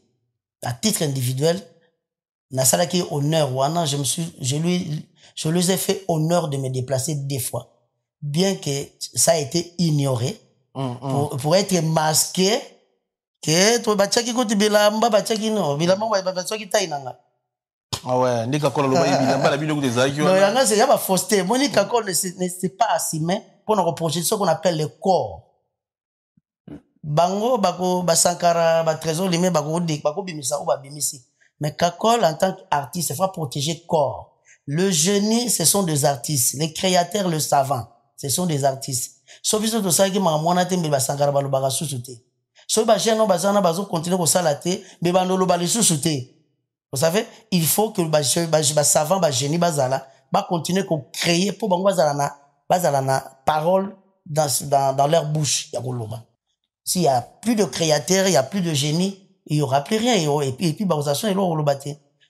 À titre individuel, n'a salaki honneur wana, je lui ai fait honneur de me déplacer 2 fois. Bien que ça a été ignoré, pour être masqué, que tu bachaki ko bilamba bachaki no, bilamba bachaki tainanga. Ah ouais, ni kakolo loba bilamba la biloko des agio. Non, yanga c'est yaba fausseté. Moni kakolo ne s'est pas assumé pour nous reprocher ce qu'on appelle le corps. Bango bako basankara ba trésor limé bako dik bako bimisa ou ba bimisi. Mais kakol en tant qu'artiste, il faut protéger le corps. Le génie, ce sont des artistes. Les créateurs, le savant, ce sont des artistes. Sauf que tout ça qui m'a montré que basankara ba loba sous-souté. Sauf que j'ai non bazana bazo continuer comme ça la té, mais ba no loba sous-souté. Vous savez, il faut que le savant, le génie, va continuer à créer pour que parole dans leur bouche. S'il n'y a plus de créateurs, il n'y a plus de génie, il n'y aura plus rien. Et puis,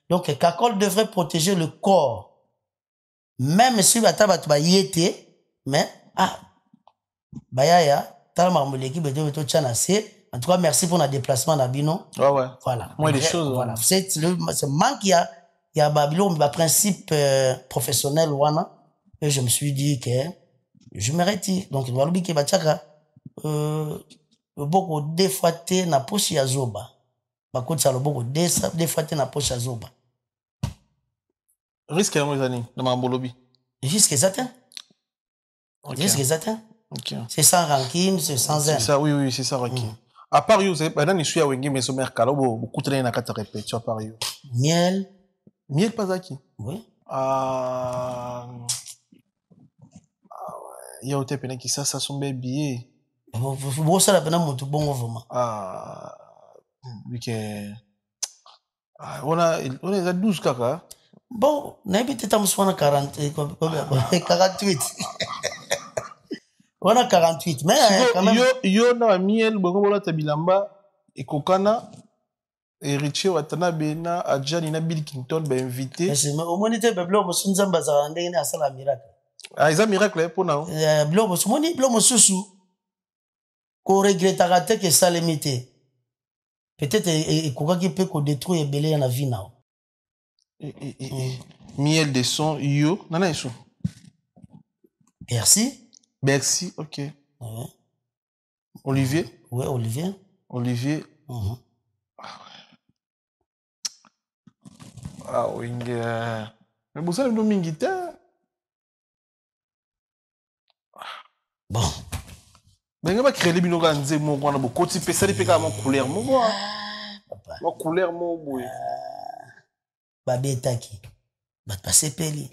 donc, Kakol devrait protéger le corps. Même si il y était, mais, en tout cas, merci pour notre déplacement, Nabino. Ouais, ouais. Voilà. Moi, des choses. Voilà. C'est manque, il y a Babylone, le principe professionnel, wana. Et je me suis dit que je mérite. Donc, il doit l'oublier que beaucoup défouaté na poche ya zoba. Bakot ça le beaucoup défouaté na poche ya zoba. Risque à nos années, dans ma bolobi. Risque exact. Risque exact. C'est sans rancune, c'est sans haine. C'est ça, oui, c'est ça, rancune. À part you, c'est pendant que je suis à Wengi, mais sommaire kalo, beaucoup de gens ont répété à part you. Miel. Miel pas zaki. Oui. Il y a autre personne qui ça son bébé. Vous ça la peine mon tout bon vraiment. Oui on est à 12 kaka. Bon, n'habite pas à 48. On a 48, mais quand même. Yo na miel bongola tabilamba et kokana et Richie Watana bena Adjani na Bill Clinton ba invité. Mais au moins était blo mo sunzamba za ndenge na sala miracle. Ils ont miracle pour nous. Blo mo moni blo mo susu. Ko regrettera te que ça limité. Peut-être et koka qui peut ko détruire belé na vie na. Miel de son yo nana eso. Merci. Merci, ok. Ouais. Olivier? Oui, Olivier. Olivier. Ah oui, mais vous savez, nous avons une guitare. Bon. Mais on va créer les binocs en disant, on a beaucoup de ça, les mon couleur, mon couleur, mon boy. Babé Taki. Basse peli.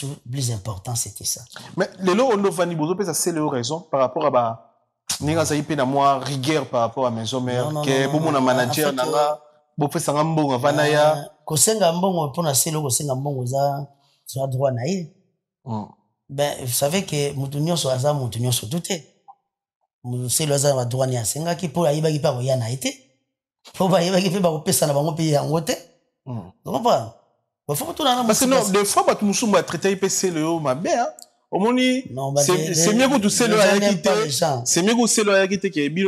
Le plus important, c'était ça. Mais le lot, on va niveau ça c'est la raison par rapport à bah, n'inga ça y peut moi rigueur par rapport à maison mère, que bon mon manager nanga, bon fait ça ngambongo vanaya. Kosenga mbongo pour na selo kosenga mbongo za sur droit na il. Ben vous savez que mutunyo so aza mutunyo so douté. Mu selo za droit ni asenga ki pour ayiba ki pa ko yana été. Pour ba ayiba ki pe ba ko pesa na bango pe yango te. Tu comprends? Parce que non, des fois, tu me as traité IPC le haut, ma mère. Au moins, c'est mieux que tu sais le quitté. C'est mieux que tu sais le quitté qui est bien,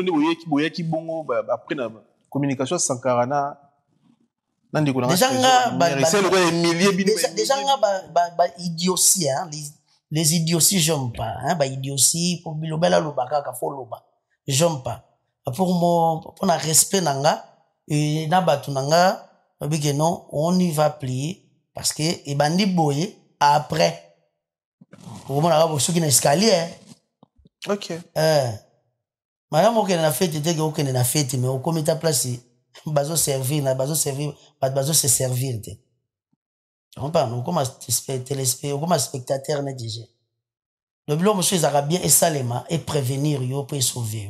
qui bon, après la communication sans carana. Déjà, idiotie, hein, les idioties, j'aime pas, hein, idiotie, pour bilobela lobaka, kafo loba. J'aime pas. Pour moi, pour un respect nanga, et nabatu nanga, non, on y va plier. Parce que les bandits boyés après pour moi là sur une escalier. OK. Madame OK na fête était que OK na fête mais au comité place bazo servir na bazo servir pas bazo se servir te. On parle nous comme téléspectateur comme spectateur na déjà. Le blog monsieur ils a bien et salement et prévenir yo pour sauver.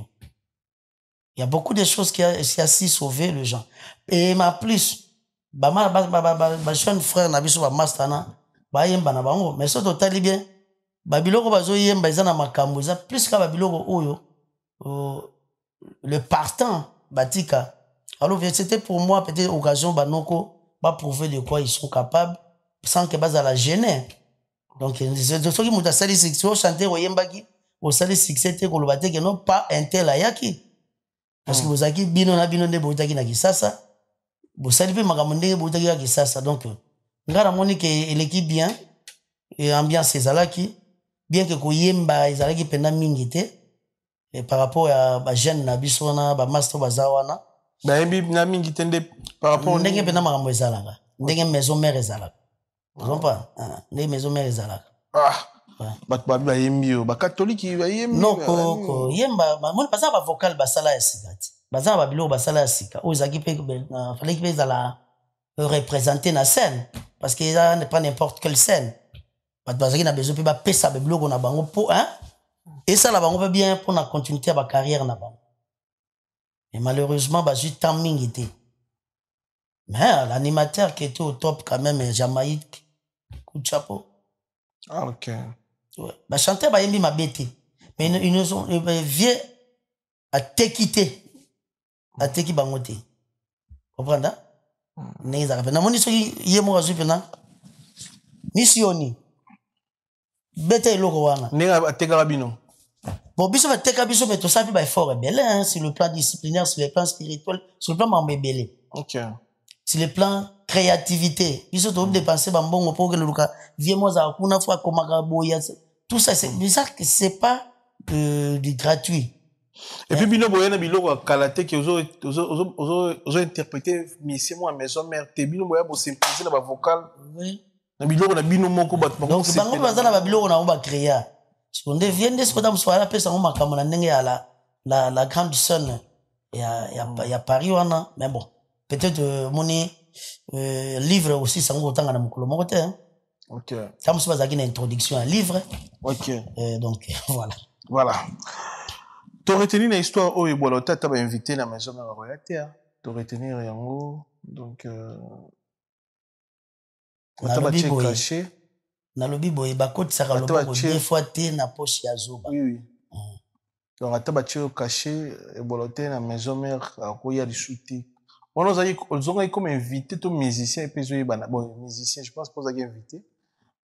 Il y a beaucoup de choses qui a si sauver les gens. Et ma plus jeune frère na biso ba mastana ba yemba na bango mais so totali bien ba biloko bazo yemba ezana makambo za plus ka ba biloko oyo le partant batika alors c'était pour moi peut-être occasion banoko ba prouver de quoi ils sont capables sans que baza la gêner. Donc ceux qui m'ont sali succès au chanter au yembaki au sali succès te ko lobate que non pas un tel ayaki parce que vous avez bino na bino de botaki na kisasa vous sali pe makambo ndenge botaki na kisasa donc ngara moni que l'équipe bien et ambiance ezalaki bien que ko yemba ezalaki penda mingi te et par rapport à ba jeune na biso na ba master bazawana ba yembi na mingi tende par rapport ndenge penda makambo ezalaka ndenge maison mère ezalaka pas les maisons mères ezalaka bat ba yembi ba catholique ba yembi non ko yemba mon pas ba vocal ba sala ya sikati baza ba bilo ba sala ya sika o zaki pe fallait que ezala représenter na scène parce que ça n'est pas n'importe quelle scène bat bazaki na besoin pe ba pesa ba bilo na bango po hein et ça la bango peut bien pour la continuité ba carrière na bango et malheureusement ba juste temps mingi. Mais l'animateur qui était au top quand même, Jamaïque, coup de chapeau. Ah, ok. Ouais. Bah, chanter, bah, yembi m'a bêté. Mais ils nous ont, vieux, à te quitter. À te qui bangote. Comprends, hein? N'est-ce pas? Na moni so yemo azu pena. Missioni. Bête loko wana. N'est-ce te karabino. Bon, biso va te kabiso mais tout ça puis bah fort belé hein, sur le plan disciplinaire, sur le plan spirituel, sur le plan mambébélé. OK. Sur le plan créativité, ils sont obligés de dépenser bambongo pour que le luka vieux moi za kuna fois comme boya tout ça c'est bizarre que c'est pas du gratuit. Et puis bino boya na biloko kalate que ozo interpréter mission moi maison mère te bino boya bo s'imposer na ba vocal. Oui. Na biloko na bino moko ba donc bango baza na ba biloko na ba créer. Si on devient des spots mswala pesa ngoma kama na ndenge ya la grande sonne ya Paris wana mais bon peut-être mon livre aussi ça ngota ngana mukolo moko te hein. OK. Ça me soit une introduction à livre. OK. Donc voilà. Voilà. Tu retenu une histoire où Ebola t'a invité la maison de la royauté. Tu retenir yango donc na lobi caché. Na lobi boye bakoti saka loboko deux fois te na poche ya zoba. Oui oui. Donc atabache caché Ebola na maison mère à Roya du Souti. On nous a dit comme invité tous musiciens et puis bon musiciens je pense pas qu'ils invité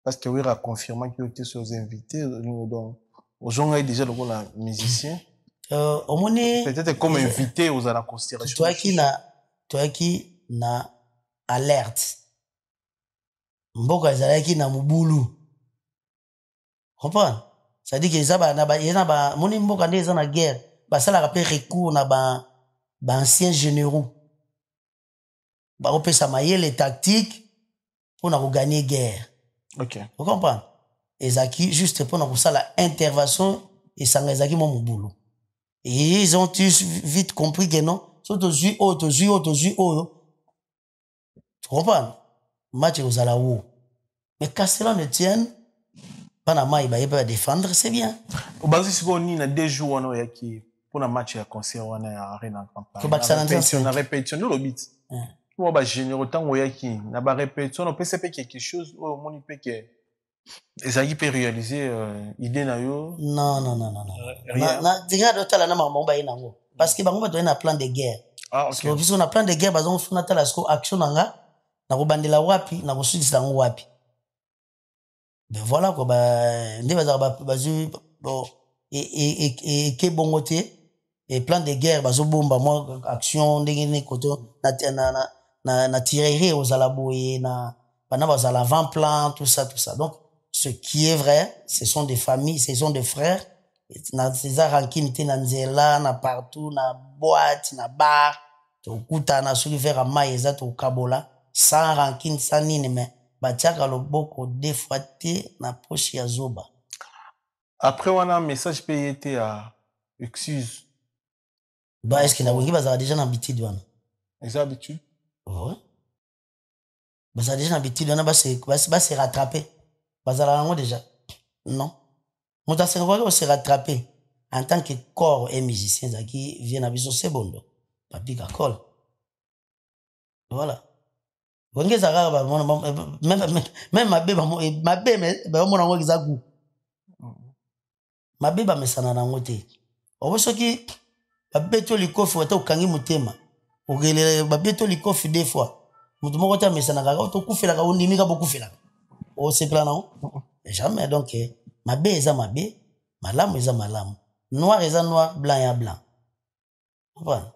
parce que oui a confirmé qu'ils étaient sur les invités donc aux ont déjà le rôle musicien peut-être comme invité aux à la considération toi qui na alerte mboka ezalaki na mubulu comprends ça dit que ça ba na ba moni mboka ndeza na guerre ba sala rappel recours na ba anciens généraux ba opesa mayele tactique pour na gagner guerre. OK. Vous comprenez? Ezaki juste pour na kusala intervention et sanga ezaki mo mubulu. Et ils ont tous vite compris que non, surtout tu match aux ala wo. Mais qu'à cela ne tienne pas na mai ba défendre, c'est bien. Au basi siko ni na 2 jours on yaki pour na match ya concert wana ya arena campagne. On a répétition le bit. Moi ba généraux tant yaki na ba répétition on peut se faire quelque chose au moni peut que ezaki peut réaliser idée na yo. Non. Na déjà d'autres na mambo ba inango parce que bango ba doit na plan de guerre. Ah OK. Parce qu'on a plan de guerre bazon funa tala sko action nanga na ko bandela wapi na ko sudisa ngo wapi. Ben voilà quoi ba ndé bazu bon et ke bongote et plan de guerre bazo bomba moi action ndenge koto na tirerie aux alaboye na bana baza l'avant-plan tout ça donc ce qui est vrai ce sont des familles ce sont des frères na ces rankine te na nzela na partout na boîte na bar to kuta na soki vers maïza to kabola sans rankine sans nini mais batiaka loboko deux fois te na poche ya zoba. Après on a un message payé à excuse. Bah est-ce que na wengi baza déjà na habitude wana? Les habitudes? Ouais. Baza déjà na habitude wana ba se rattraper. Baza la ngo déjà. Non. Mota se ngo se rattraper en tant que corps et musicien qui vient na biso sebondo. Papi ka col. Voilà. Wengi za ga ba même mabe ba mona ngo kizaku. Mabe ba mesana na ngo te. Obosoki babeto likofi wata ukangi mutema ogele babeto likofi des fois mutu moko ta mesana kaka to kufela ka undimika bokufela au c'est plan non jamais donc mabe eza mabe malamu eza malamu noir eza noir blanc eza blanc voilà.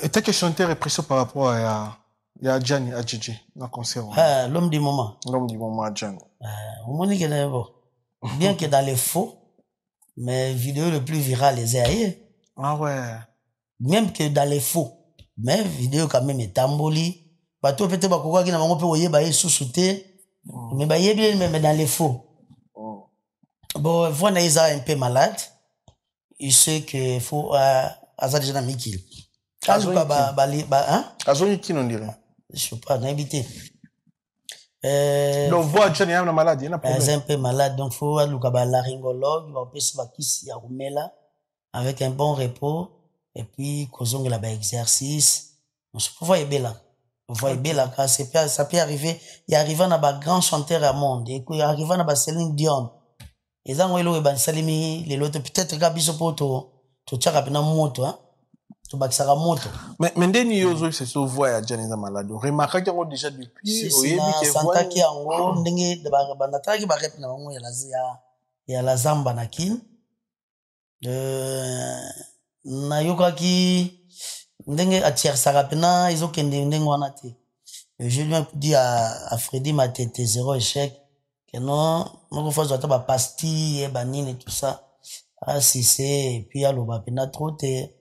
Et t'as que chanteur répression par rapport à Adjani, à Djidji, dans le concert. L'homme du moment. L'homme du moment, Adjani. Bien que dans les faux, mais vidéo le plus viral les aïe. Ah ouais. Même que dans les faux, mais vidéo quand même est tamboli. Bateau peut-être pas quoi qui n'a pas pu voyer bailler sous-souté. Mais bailler bien même dans les faux. Bon, voilà, ils sont un peu malades. Il sait qu'il faut Azad déjà Mikil. Azoni qui non dirait. Je sais pas, n'habiter. Donc voix Adjani a une maladie, il y a un problème. Il est un peu malade, donc il faut aller à laryngologue, il va passer par ici à Roumela avec un bon repos et puis causons là bas exercice. On se voit bien là. On voit bien là quand ça peut arriver, il arrive à un grand chanteur à monde et il arrive à Céline Dion. Et ça on est là salimi les autres peut-être gabiso poto to tchaka pena moto hein. To bakisaka moto. Mais ndeni yozo c'est so voix Adjani za malade. Remarquez qu'on déjà depuis oyebi ke voix santaki yango ndenge banataki ba rep na bango ya la zamba na kin. Na yokaki ndenge atiersaka pena izokende ndenge wana te. Je lui ai dit à Freddy Matete zéro échec que non on faut faire ba pastille et banine et tout ça. Ah si c'est et puis aloba pena trop te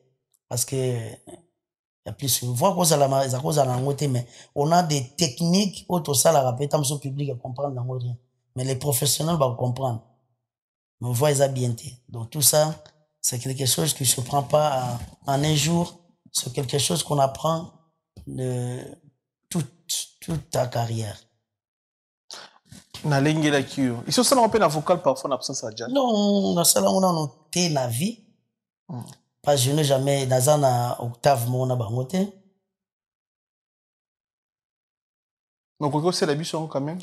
parce que il y a plus une voix cause à la mais on a des techniques auto ça la répète comme son public à comprendre rien mais les professionnels vont comprendre nos voix est bien donc tout ça c'est quelque chose qui se prend pas en un jour c'est quelque chose qu'on apprend de toute ta carrière. Na lengue la kio ils sont ça on peut la vocale parfois en absence à Adjani. Non na ça on a noté la vie. Parce que je n'ai jamais dans un octave mon abangote. Donc quoi c'est la biso quand même.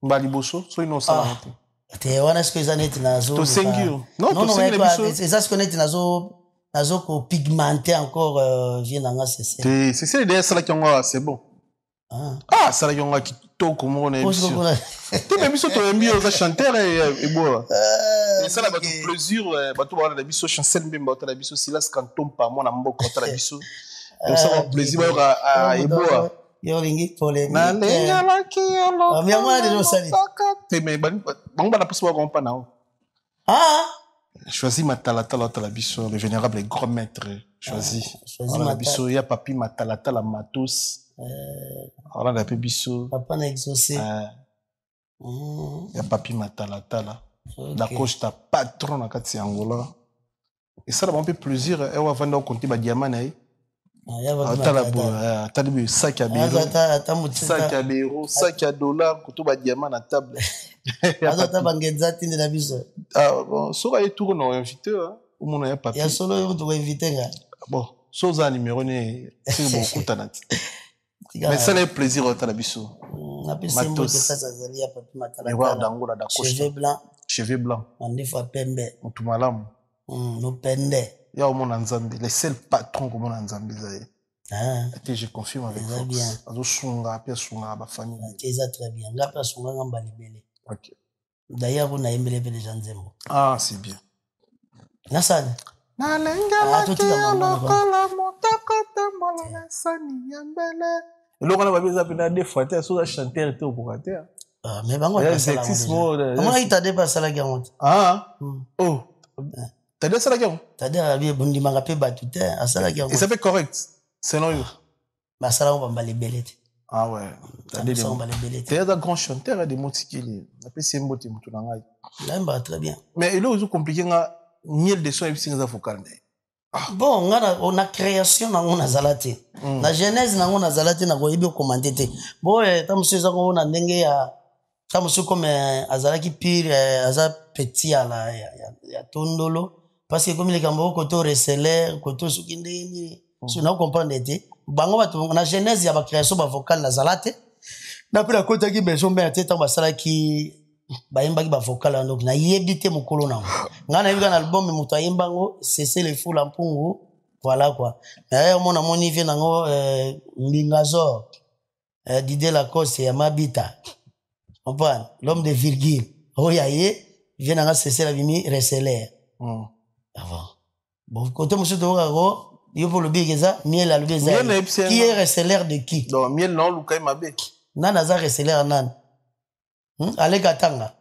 Mbali bosso, so innocent. Te wana ce que ça net nazo. To sengio. Non, to sengio la biso. C'est ça ce que net nazo ko pigmenter encore vient dans c'est. C'est derrière ça là qui on c'est bon. Ah, ça là qui on qui to comment on est. Tu même biso to mbio za chanteur et bois. Et ça là, plaisir, bateau voir la biso chancel bien bateau la biso silas canton par mon ambo contre la biso. Donc ça va plaisir à eboa. Yo lingi pole. Na lenga la kiolo. Mais moi de sali. Mais bon la possible qu'on pas na. Ah. Choisis Matalata la biso le vénérable et grand maître. Choisis la biso ya papi Matalata la matos. Alors la biso. Papa na exaucé. Ya papi Matalata là. D'accord, je t'ai patron dans kati Angola. Et ça, un peu plaisir. Et on va vendre au compte ba diamant naï. T'as le sac à béro, sac à béro, sac à dollars, couteau ba diamant à table. T'as bangenza tinde la biso. Ah bon, so va y tourner on invité hein. Ou mon a papier. Ya solo tu vas inviter nga. Bon, so za numéro né, c'est beaucoup tanat. Mais ça le plaisir au la biso. Na pe symbole que ça zalia papi matala. Voir d'Angola d'accord. Cheveux blancs. Mandefa pembe. Mutumalamu. No pende. Ya au mon Nzambe, les seuls patrons comme mon Nzambe zaye. Et je confirme avec vous. Bien. Azo sunga pia sunga ba famille. C'est très bien. Ngapa sunga ngamba libele. OK. D'ailleurs on a embelé les gens zembo. Ah, c'est bien. Nasani. Na lenga la kola motaka tambola na sani yambele. Le on a besoin de des fois tu so chanteur te au courateur. Ah mais bango pas ça. Comment il t'a dépassé la guerre? Ah. Oh. T'as dit ça la guerre? T'as dit bien bondi manga pe batute à ça la guerre. Et ça fait correct. Selon vous. Bah ça là on va les bellettes. Ah ouais. T'as dit on va les bellettes. T'es un grand chanteur de motikili. Après c'est mbote mutu na ngai. Là il va très bien. Mais il est compliqué nga miel de son et puis vocal. Bon, on a création on a zalate. La genèse on a zalate na ko ibi commenter te. Bon tamusu za ko na ndenge ya tamusu comme azalaki pire aza petit à la ya tondolo parce que comme les kambo koto reseller koto sukindeni so na comprendre te bango batu na genèse ya ba création ba vocal na zalate na pela kota ki besoin ba teta basala ki bayimba ki ba vocal donc na yebite mukolo na ngana yibika na album muto ayimbango cesser les fous la mpungu voilà quoi mais on a moni vient nango mbingazor Didier Lacoste ya Mabita. Comprendre? L'homme de virgule. Oyaye, vient à cesser la bimi reseller. Avant. Bon, côté monsieur Doraro, il faut le bigeza, miel à l'ubeza. Qui est reseller de qui? Donc, miel non, Lukai Mabe. Nanaza reseller nan. Allez Gatanga.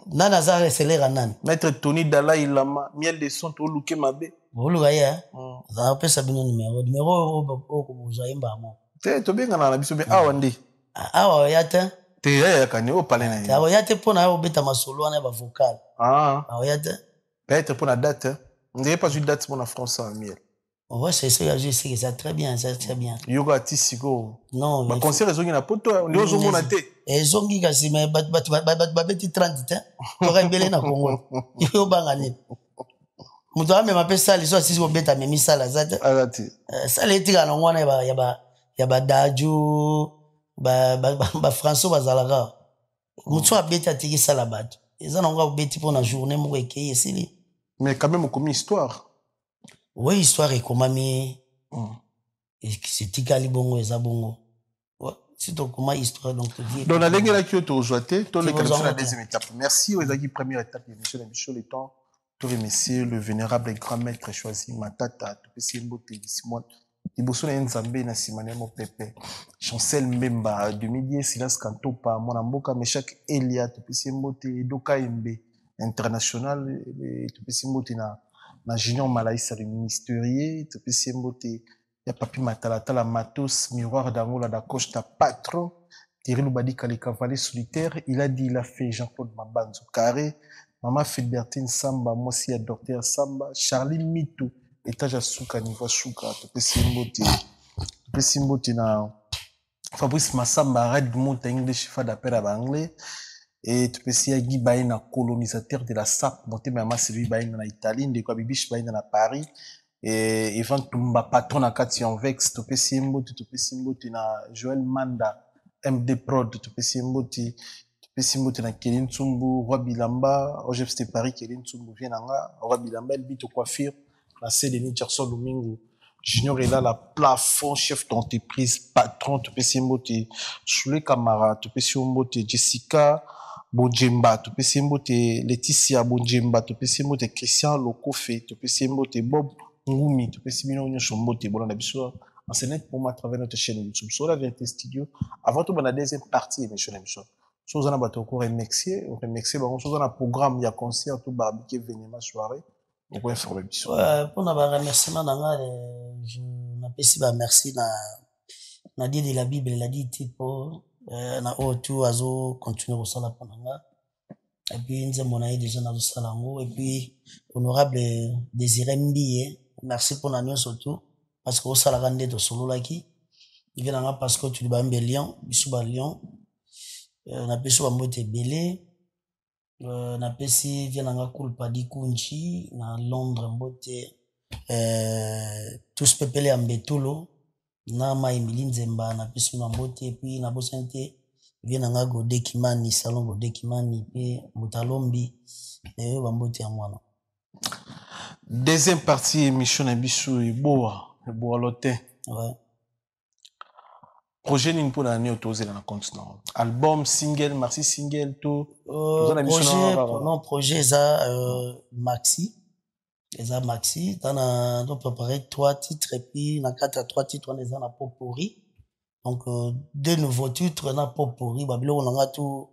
Nanaza reseller nan. Maître Tony Dalai Lama, miel de son, tout Lukai Mabe. Vous le voyez, hein? Ça a fait ça bien numéro. Numéro, vous avez un bâton. Tu bien qu'on a l'habitude, mais ah, on dit. Ah, ouais, attends. Tu es quand au palais. Ah, ouais, attends, pour na obéta ma solo, on a un vocal. Ah, ouais, attends. Peut-être pour la date, on dirait pas une date pour la France en miel. Ouais, c'est ça, je sais que c'est très bien, c'est très bien. Yoga Tisigo. Non, mais. Concert, ils ont une poto, on est aux hommes ils ont dit que si, mais, petit 30, hein. Tu aurais belé na Congo. Il faut bangani. Moutoua même appelle ça, les gens, si vous bêta, mais mis ça là, ça. Ça, les tigres, on a, yaba Dadjo, François Bazalaga. Moutoua bêta, tigre ça là-bas. Ils en ont bêti pour la journée, moi, qui est mais quand même, comme histoire. Oui, histoire est comme ami. C'est Tikali Bongo et Zabongo. C'est donc comment histoire, donc. Donc, la langue là qui est au joité, tout le calme sur la deuxième étape. Merci aux amis, première étape, monsieur Michel, le temps. Tout le messieurs, le vénérable et grand maître choisi, Matata, tout le simbo, Simon, Iboso na Nzambe na Simane mo pepe. Chancel Mbemba, 2010, Silas Kantopa, Monamboka, Meshak Elia, tout le simbo, Doka Mbe, international, tout le simbo, na Junior Malaïsa, le ministériel, tout le simbo, ya Papi Matalata, la Matos, Miroir d'Angola, da Costa, Patron, Thierry Loubadika, les cavaliers solitaires, il a dit, il a fait Jean-Claude Mabanzo, Carré, Maman Fébertine Samba, moi aussi, Docteur Samba, Charlie Mito, étage à Souka, niveau Souka, tu peux s'imboter na Fabrice Massamba, Red Mount, English, fa d'appel à anglais, et tu peux s'y Guy Baïna, colonisateur de la SAP, monté ma Sylvie Baïna na Italie, de quoi Bibiche Baïna na Paris, et Ivan Tumba, patron à Kation Vex, tu peux s'imboter na Joël Manda, MD Prod, tu peux s'imboter na Kéline Tsumbu, Roi Bilamba, OGFT Paris, Kéline Tsumbu, Vienanga, Roi Bilamba, El Bito Coiffure, la CDN Gerson Domingo, Junior est là, la plafond, chef d'entreprise, patron, tu peux s'imboter, Choulé Kamara, tu peux s'imboter, Jessica Bonjemba, tu peux s'imboter, Laetitia Bonjemba, tu peux s'imboter, Christian Lokofe, tu peux s'imboter, Bob Ngumi, tu peux s'imboter, bon, on a besoin, enseignant pour moi à travers notre chaîne YouTube, sur la vérité studio, avant tout, on a la deuxième partie, émission. Chose on a battu au cours remixé, bon, chose on a programme, il y a concert, tout barbecue, événement, soirée, on peut informer bisous. Pour nous remerciement dans je n'apprécie pas merci na dit de la Bible, il a dit tipo na tout azo continuer au sala pendant et puis nous mon aïe déjà dans le salango et puis honorable Désiré Mbiye, merci pour la nuit surtout parce que au sala rande de solo là qui il vient là parce que tu vas Lion, bisou ba Lion. Na pesi wa mbote belé na pesi vient na kulpa di kunchi na Londres mbote tous pepele ambetolo na ma Emily Nzemba na pesi na mbote et puis na bosante vient na Godé Kimani salon Godé Kimani pe Mutalombi et wa mbote ya mwana. Deuxième partie émission na biso e boa loté. Ouais. Projet ni pour l'année autorisé dans le continent. Album, single, merci single, tout. Projet ça maxi. Ça maxi. On a préparé 3 titres et puis dans 3 titres on est dans la pop pourri. Donc 2 nouveaux titres dans pop pourri. Babilo on a tout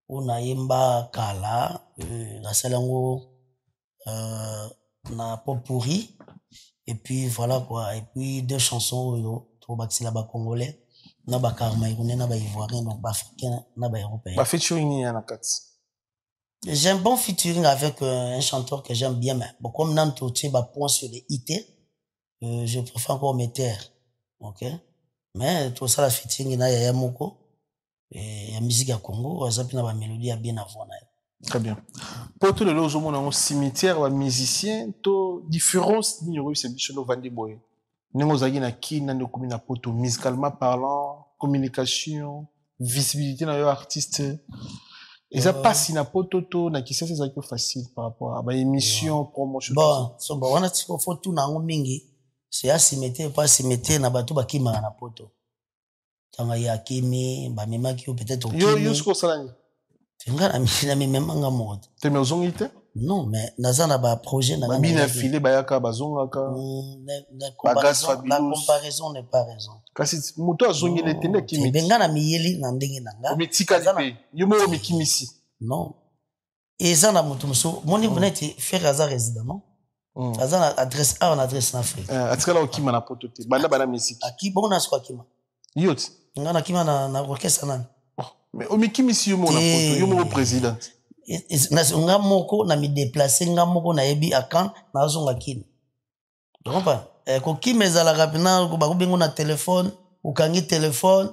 on a yemba kala la selango na pop pourri et puis voilà quoi et puis 2 chansons pour baxi là-bas congolais. Na ba Camerounais, na ba Ivoirien, donc ba Africain, na ba Européen. Ba featuring y a na kat. J'ai un bon featuring avec un chanteur que j'aime bien, mais bon, comme Nanto, tu ba point sur les IT, je préfère encore mes terres. Ok? Mais tout ça, la featuring, na ya moko, et la musique à Congo, ça puis na ba mélodie à bien avant. Très bien. Pour tous les lots, on a un cimetière, un musicien, tout différence, ni eu c'est bicho no vande boy. Nengo zagi na ki na no komina poto musicalement parlant, communication, visibilité na yo artiste. Et ça passe na poto to na ki ça c'est facile par rapport à ba émission promotion. Bon, so ba wana tiko faut tout na mingi. C'est asimete pas asimete na bato bakima na poto. tanga ya kimi ba mema ki peut-être au kimi yo sko salani tenga na mema nga mode te me ozongite non mais nazana ba projet na bina filé bayaka bazongaka la comparaison n'est pas raison kasi muto azongile tende kimi benga na miyeli na ndenge nanga mitika lipe yo mo mikimisi non et ça na mutu muso moni bonete faire hasard résident non azana adresse A on adresse en Afrique atikala okima na potote bana musique aki bona swa kima yoti ngana kima na orchestre nani mais omikimisi yo mo na poto yo mo président nga moko na mi déplacer nga moko na yebi akan na zonga kini comprends ko kima ezalaka pena ko bakubengo na téléphone ukangi téléphone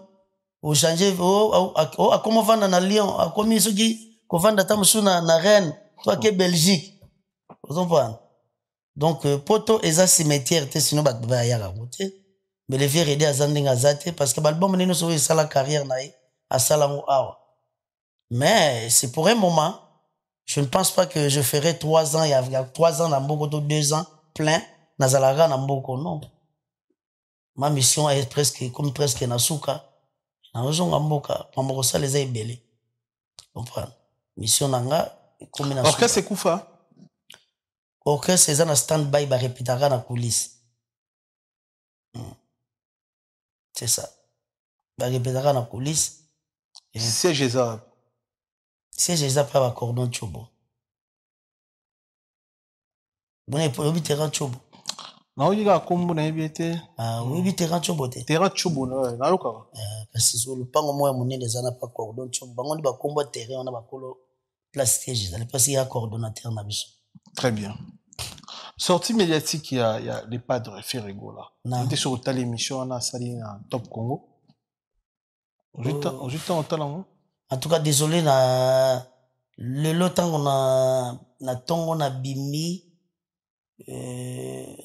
o changer o akomo vanda na Lyon akomi soki ko vanda tamusu na Rennes toi ke Belgique vous comprenez donc poto eza cimetière te sinon ba ya ka côté mais le vieux aider azandinga zate parce que l'album nino so ça la carrière nae à salango awa mais c'est pour un moment je ne pense pas que je ferai 3 ans il y a 3 ans dans Mboko 2 ans plein nazalaga na Mboko non ma mission est presque nasuka na ozonga mboka pamboko ça les a ebele comprendre mission nanga comme na orchestre c'est kufa orchestre c'est un stand-by ba répétera na coulisse c'est ça ba répétera na coulisse siège eza siège eza pa ba cordon chobo bon pour le terrain chobo na oyiga kombo na yebiete oui terrain chobo te terrain chobo na yoka parce que le pango moya monene ezana pa cordon chobo bango ndi ba kombo terrain on a ba kolo place siège ezali parce qu'il y a coordonnateur na biso. Très bien. Sortie médiatique, il y a les pas de Ferrego là. On était sur telle émission, on a sali na Top Congo. En tout cas, désolé, le lot on a tongo na bimi.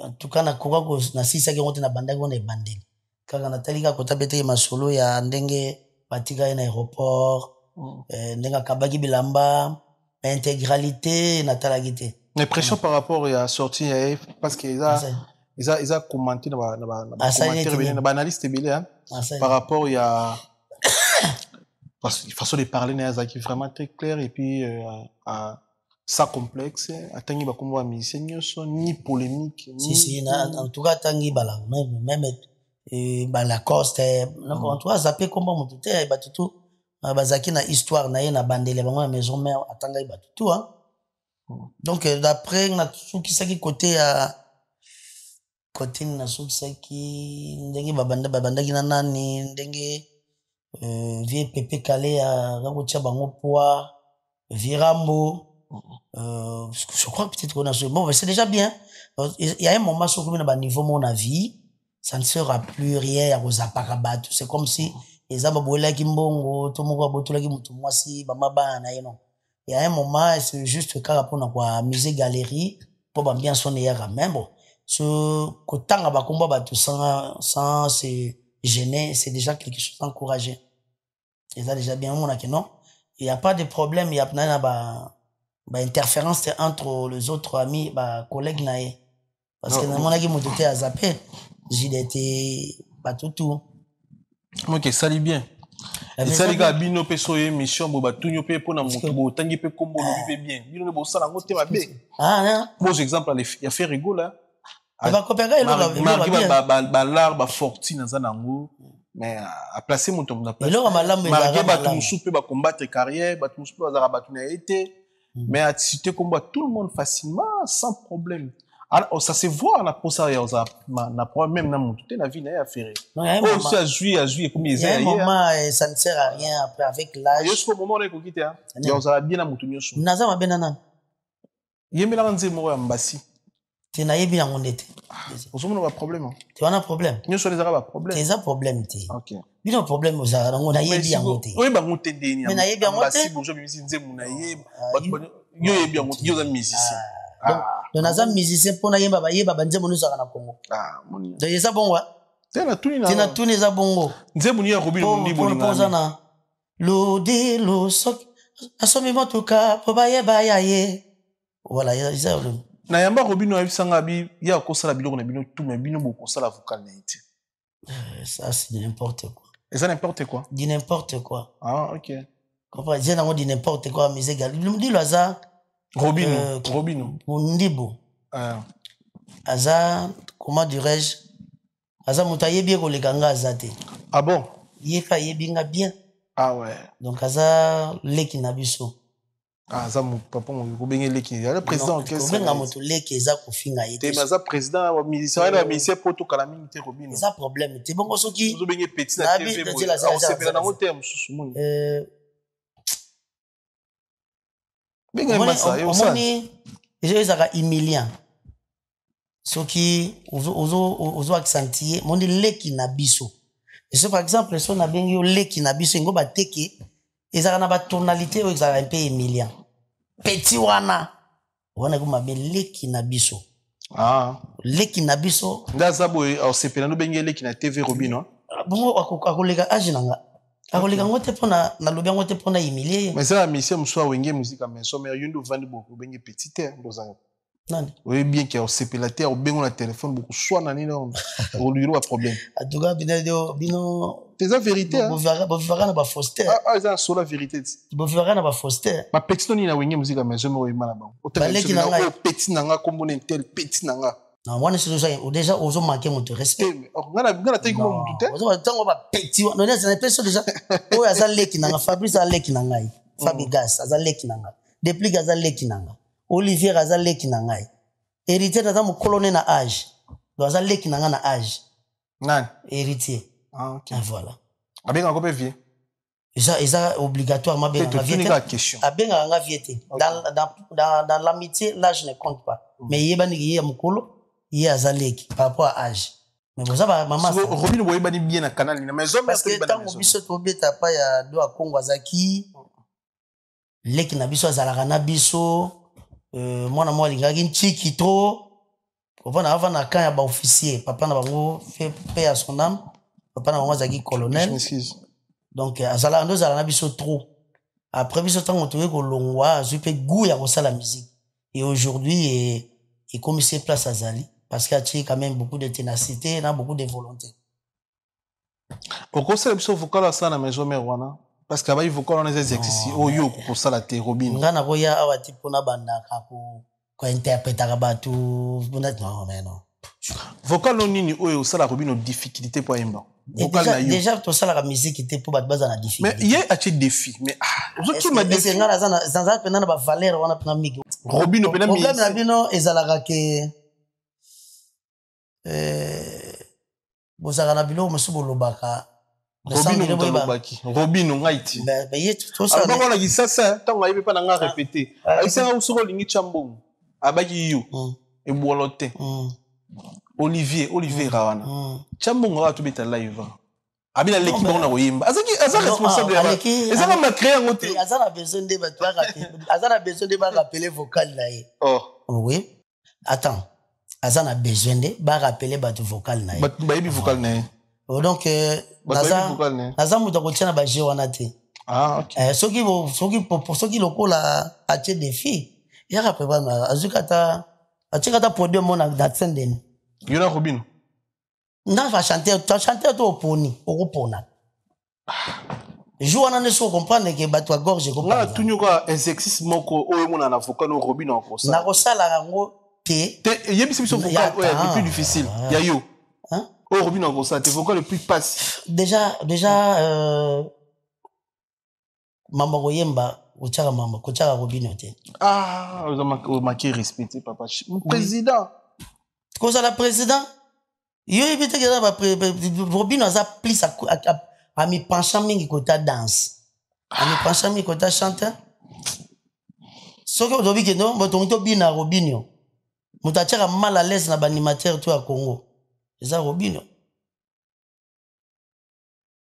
En tout cas, na koka na sisa ki ngote na bandaki on est bandeli. Kaka na talika kota bete masolo ya ndenge batika na aéroport. Ndenge kabaki bilamba intégralité na talagité. Les pressions par rapport à la sortie parce qu'ils a commenté dans ba analyste belé par rapport à parce que façon de parler n'est qui vraiment très clair et puis ça complexe atangi ba kombo ba musicien ni polémique si en tout cas tangi bala même Lacoste en tout cas zappé kombo mututé ba tutu bazaki na histoire na ye na bandele bango na maison mère atanga ba tutu hein. Donc d'après na sukisaki côté na sukisaki ndenge babandaki na nani ndenge vie Pepe Kale ya rakotia bango poids Virambo je crois peut-être qu'on a bon c'est déjà bien il y a un moment sur comme na niveau mon avis ça ne sera plus rien à Zaparabat c'est comme si les ababola ki mbongo to moko abotola ki mutu mwasi ba mabana yeno. Il y a un moment, c'est juste car pour na musée galerie pour bien sonner hier même bon ce kotanga ba komba ba tout sans se gêner c'est déjà quelque chose d'encourageant et ça déjà bien mon que non il y a pas de problème il y a pas ba interférence entre les autres amis ba collègues naé parce que mon aki mutu te a zappé j'ai été pas tout OK ça lit bien. Et ça les gars bino pe so émission bo batunyo pe pona mutu bo tangi pe kombo no bien bino bo sala ngote mabe bon exemple il y a fait rigolo là ba coopérer ba l'art ba fortune za nango mais à placer mutu na place marqué ba musu pe ba combattre carrière ba musu pe za ba tuna été mais à citer combat tout le monde facilement sans problème. Alors, ça se voit na posa ya na problème même na mutu na vie na ya faire oh ça jouer comme ils aient moment ça ne sert à rien après avec l'âge jusqu'au moment où kokite ya ça bien na mutu nyoso naza mabena nani yemela nzemo ya mbasi te na yebi yango ndete osomona ba problème te wana problème nyoso les ba problème te za problème te OK bino problème oza nango na yebi yango te oui ba ngote ndeni mais na yebi yango te mbasi bonjour bimisi nzemo na ye yo yebi yango yo za musicien donc naza musicien pona yeba ba yeba banzemo no saka na Congo moni donc yesa bongo tena tuni za bongo nzemo ni ya robino ndi bolinga pozana lodi lo sok asomi motuka po ba yeba yaye voilà yesa le na yamba robino abisanga bi ya ko sala biloko na bino tout mais bino boko sala vocal na été ça c'est n'importe quoi Et ça n'importe quoi. Dit n'importe quoi. Ah, ok. Comprends? J'ai dit n'importe quoi, mais c'est égal. Il me dit le hasard. Robino. Robino. Ndibo. Hasard, comment dirais-je? Hasard, moutaye bien qu'on les ganga azate. Ah bon? Yefa yebinga bien. Ah ouais. Donc hasard, leki nabiso. Ah, ça, mon papa, mon goubengé leki. Le président, qu'est-ce que c'est? Moto leki, eza kofinga yete. T'es ma président, wa ministère poto kalaming te Robino. C'est un problème. T'es bon, qu'on qui? Vous avez petit na TV. On s'est fait dans mon terme, sous monde. Benga massa, yo ça. J'ai ezaka humiliant. Soki ozo accentuer mon leki na biso. Et c'est par exemple so na bengi leki na biso ngo ba teke ezaka na ba tonalité o ezaka un peu humiliant. Petit wana ko mabe leki na biso. Ah, leki na biso. Ndaza boy o sepela no bengi leki na TV Robino. Bon akolega ajinanga. Akolega ngote pona na lobi ngote pona humilier. Mais ça mission mso wenge musique mais so mais yundo vandi beaucoup bengi petit terre ndozanga. Non. Oui, bien qu'il y ait un terre au bien on a téléphone beaucoup soit dans les normes. Au lieu de problème. En tout cas, bino. C'est la vérité. Vous verrez na ba fausseté. Ah, c'est ça la vérité. Vous verrez na ba fausseté. Ma petit non ina wenge musique mais je me vois mal là-bas. Au petit nanga comme on est tel petit nanga. Non, moi c'est déjà ozo manquer mon respect. On a taille comme mon tout. Ozo tango ba petit. Non, c'est une personne déjà. Oh, aza leki nanga Fabrice aza leki nanga. Fabigas aza leki nanga. Depuis aza leki nanga. Olivier aza leki na ngai. Héritier aza mo colonel na âge. Donc aza leki na ngai na âge. Nan héritier. Ah OK. Ah voilà. Abenga ko pe vie. Ça obligatoirement bien la vie. Abenga nga vie. Dans l'amitié, l'âge ne compte pas. Mais yebani ye mukolo, ye aza leki par rapport à âge. Mais bon ça va maman. Robin boyebani bien na canal na maison parce que tant biso to beta pa ya do a Kongo azaki. Leki na biso azalaka na biso. Moi na moi lingaki nchiki trop. Papa na avant na kan ya ba officier, papa na bango fait paix à son âme. Papa na bango zaki colonel. Donc azala ndo zala na biso trop. Après biso tango toye ko longwa, je peux goût ya la musique. Et aujourd'hui et comme c'est place à Zali parce qu'il y a quand même beaucoup de ténacité, il a beaucoup de volonté. Au conseil biso vocal ça na maison mère wana. Parce qu'il y a vocal des exercices au yo pour ça la te Robin. Ngana koya awati pona bandaka ko interpréter batu non mais non. Vocal non nini oyo ça la Robin no difficulté pour imba. Vocal na yo. Déjà to ça la musique était pour battre base na difficulté. Mais il y a un défi mais qui m'a dit c'est ngana za pena na ba valeur wana pena miki. Robin no pena mi. Problème na bino ezalaka ke bozaka na bilo musubo lobaka. Robin ngaiti alors on a dit ça tant on pas na répéter aïsanga usoko lingi chambon abaki yu e bolote Olivier rawana chambon wa to beta live abina leki bona koyimba azaki responsable ezaka ma créer ngote azana besoin de batwa rappeler azana besoin de ba rappeler vocal là oui attends azana besoin de ba rappeler bat vocal na ba yebi vocal na donc naza mutu akotia na baje wana te. Ah, ok. Soki lokola atie défi yaka prépare atikata podium mona na scène. Yona Robin. Na va chanter to oponi okopona. Joue wana ne so comprendre que bato gorge ko pas. Na tunyo ka exercice moko oyo mona na vocal no Robin en ko ça. Na ko sala ngo te. Yebi biso vocal le plus difficile. Ya yo. Hein? Oh Robin en ça, tes vocaux le plus passif. Déjà Mamba Goyemba, Ochara Mamba, Kochara Robin te. Ah, vous m'avez respecté papa. Président. Quoi la président? Yo évite que Robin a plus à mi penchant mingi kota danse. À mi penchant mingi kota chanteur. Ce que vous avez dit non, mais ton bina Robinho. Moutachara mal à l'aise na animateur tout à Congo. C'est ça Robin.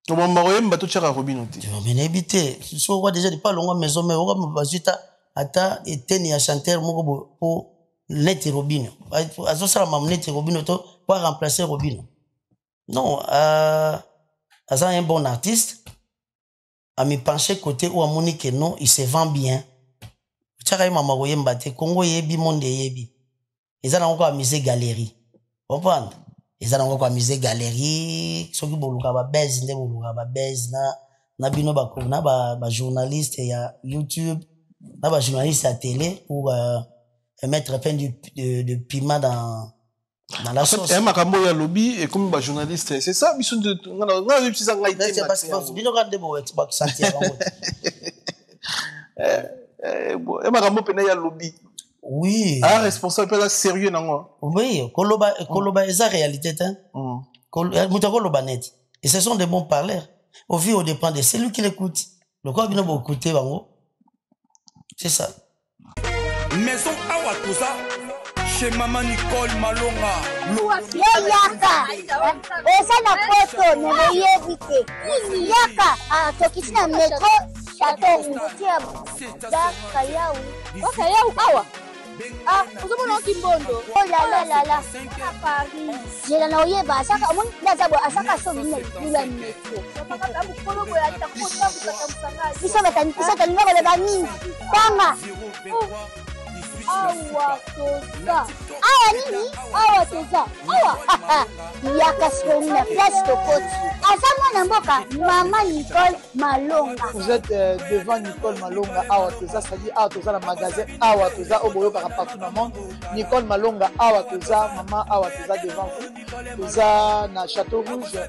Tu m'as envoyé un bateau à Robin. Tu vas m'éviter. Si tu vois déjà pas longuement maison, mais on va me passer à éteindre un chanteur pour net Robin. À ce moment là, net Robin pour remplacer Robin. Non, à ça un bon artiste. À me pencher côté où à Monique non, il se vend bien. Tu as maman envoyé un bateau. Congo yebi monde yebi. Ils ont encore amusé galerie. Comprendre? ils ont encore amusé galerie ceux qui boluka ba base nde boluka ba base na bino ba na ba journaliste ya YouTube na ba journaliste à télé pour mettre plein de piment dans la sauce. Et makambo ya lobby et comme ba journaliste c'est ça mission de ngana petit ça ngai c'est parce que bino quand de bo ba sentir et makambo pena ya lobby. Oui. Ah, responsable, pas sérieux, non? Oui, Koloba, c'est la réalité, hein. Koloba net. Et ce sont des bons parleurs. Au vu, au dépend de celui qui l'écoute. Le corps, il a beaucoup écouté, c'est ça. Maison Awatusa, chez Maman Nicole Malonga. Yaka, esa na poto, ne éviter. Yaka, tokisina métro, château, Kayau, awa. Ah, vous avez un kimbondo. Oh là là là. À Paris. J'ai la noyé bas. Chaque moment, là, ça va. À chaque fois, il y a un métro. Ils sont à numéro de banni. Tanga. Awa toza. Awa nini? Awa toza. Awa. Yaka sur une place de côte. À ça, mon amboka, Maman Nicole Malonga. Vous êtes devant Nicole Malonga. Awa toza, c'est-à-dire Awa toza, le magasin Awa toza, au boyo partout dans le monde. Nicole Malonga, Awa toza, Maman Awa toza devant vous. Toza, na Château Rouge,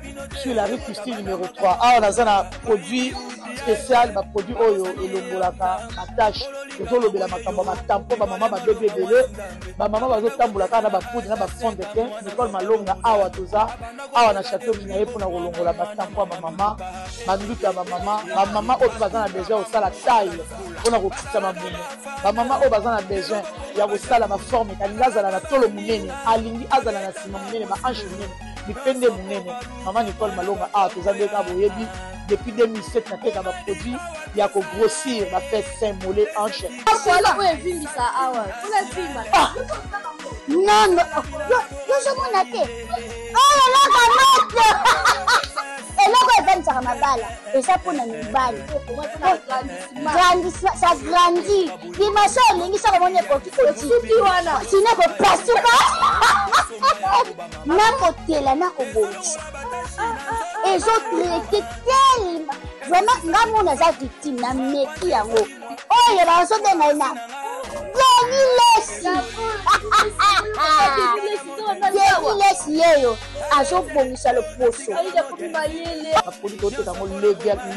sur la rue Custine numéro 3. Awa naza na produit spécial, produit Oyo, et l'ongolaka, attache. Tout le bela makambo, ma tampo, ma maman, ma bébé belé, ma maman va zo tambulaka na ba poudre na ba fond de teint. Nicole Malonga, Awa toza, Awa na Château Rouge na pour na kolongola ba tampo ma maman, ma nduka ma maman au bazana besoin au sala taille, pour na kokitsa ma bomo. Ma maman au bazana besoin ya ko sala ma forme, kalinga zala na tolo munene, alingi azala na sima munene, ma hanche munene, bipende munene. Maman Nicole Malonga, Awa toza ndeka boyebi. Depuis 2007, na teka ba produit ya ko grossir, ba fait sein mollet hanche. Voilà, où est venu ça awa? Où est venu? Non, yo je m'en atte. Oh là là, et là quoi vient ça mabala. Et ça pour na mibali. Grandissement, ça grandit. Dimanche lingi ça mon époque petit. Sinon ko pasuka. Na kotela na ko bochi. Et ils ont traité tellement. Vraiment, nous avons victime na métier yango. Oh, il y a un saut de naina.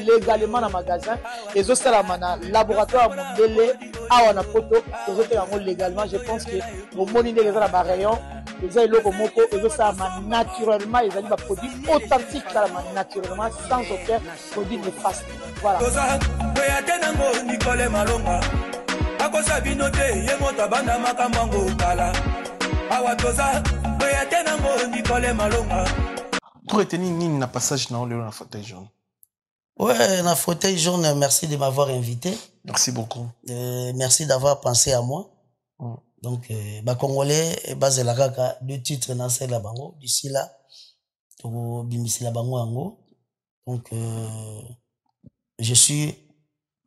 Légalement dans le magasin, et aussi dans le laboratoire Mondele, à on a photo, légalement. Je pense que au monde des rayons, ils ont le moko, et aussi naturellement, ils ont des produits authentiques naturellement, sans aucun produit néfaste. Voilà. akosa bino te ye moto abanda makambo yango kala awa toza oya te nango Nicole Malonga. Pour retenir nini na passage na lelo na fauteuil jaune? Ouais, na fauteuil jaune, merci de m'avoir invité. Merci beaucoup. Merci d'avoir pensé à moi. Donc ba congolais base la kaka deux titres na celle la bango d'ici là to bimisi la bango yango. Donc je suis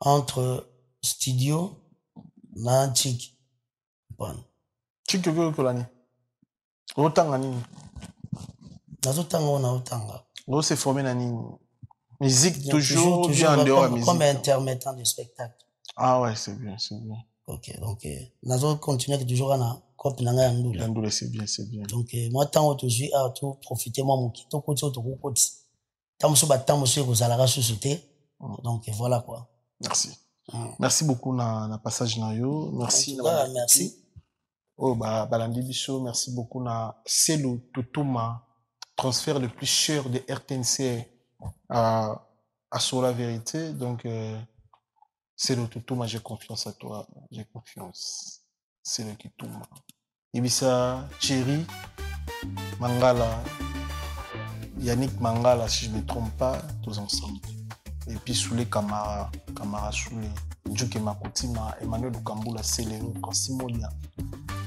entre studio na Chik. Bon. Chik ko lani. Otanga nini? Nazotanga na otanga. On s'est formé na nini? Musique toujours bien en dehors de musique. Comme intermittent de spectacle. Ah ouais, c'est bien, c'est bien. OK, donc nazo continuer toujours na copie na nga ndula. Ndula c'est bien, c'est bien. Donc moi tant toujours à tout profiter moi mon kito ko to ko tant so ba tant so ko zalaka société. Donc voilà quoi. Merci. Merci beaucoup na passage na yo. Merci na merci. Oh bah balandi biso, merci beaucoup na Selo Totoma, transfert le plus cher de RTNC à Sur la Vérité. Donc Selo Totoma, j'ai confiance à toi, j'ai confiance. Selo Totoma. Ibisa Thierry Mangala, Yannick Mangala si je ne me trompe pas, tous ensemble. Et puis Soulé Kamara Soulé, Djuke Makutima, Emmanuel Lukambula, Céléo, Kansimonia,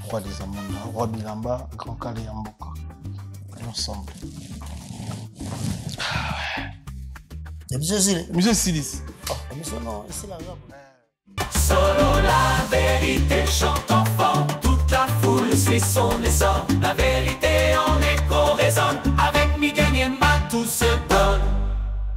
Roi des Amanda, Roi Bilamba, Grand Calais Yamboka. Ensemble. Monsieur Silis. Oh, non, c'est la Solo la vérité chante.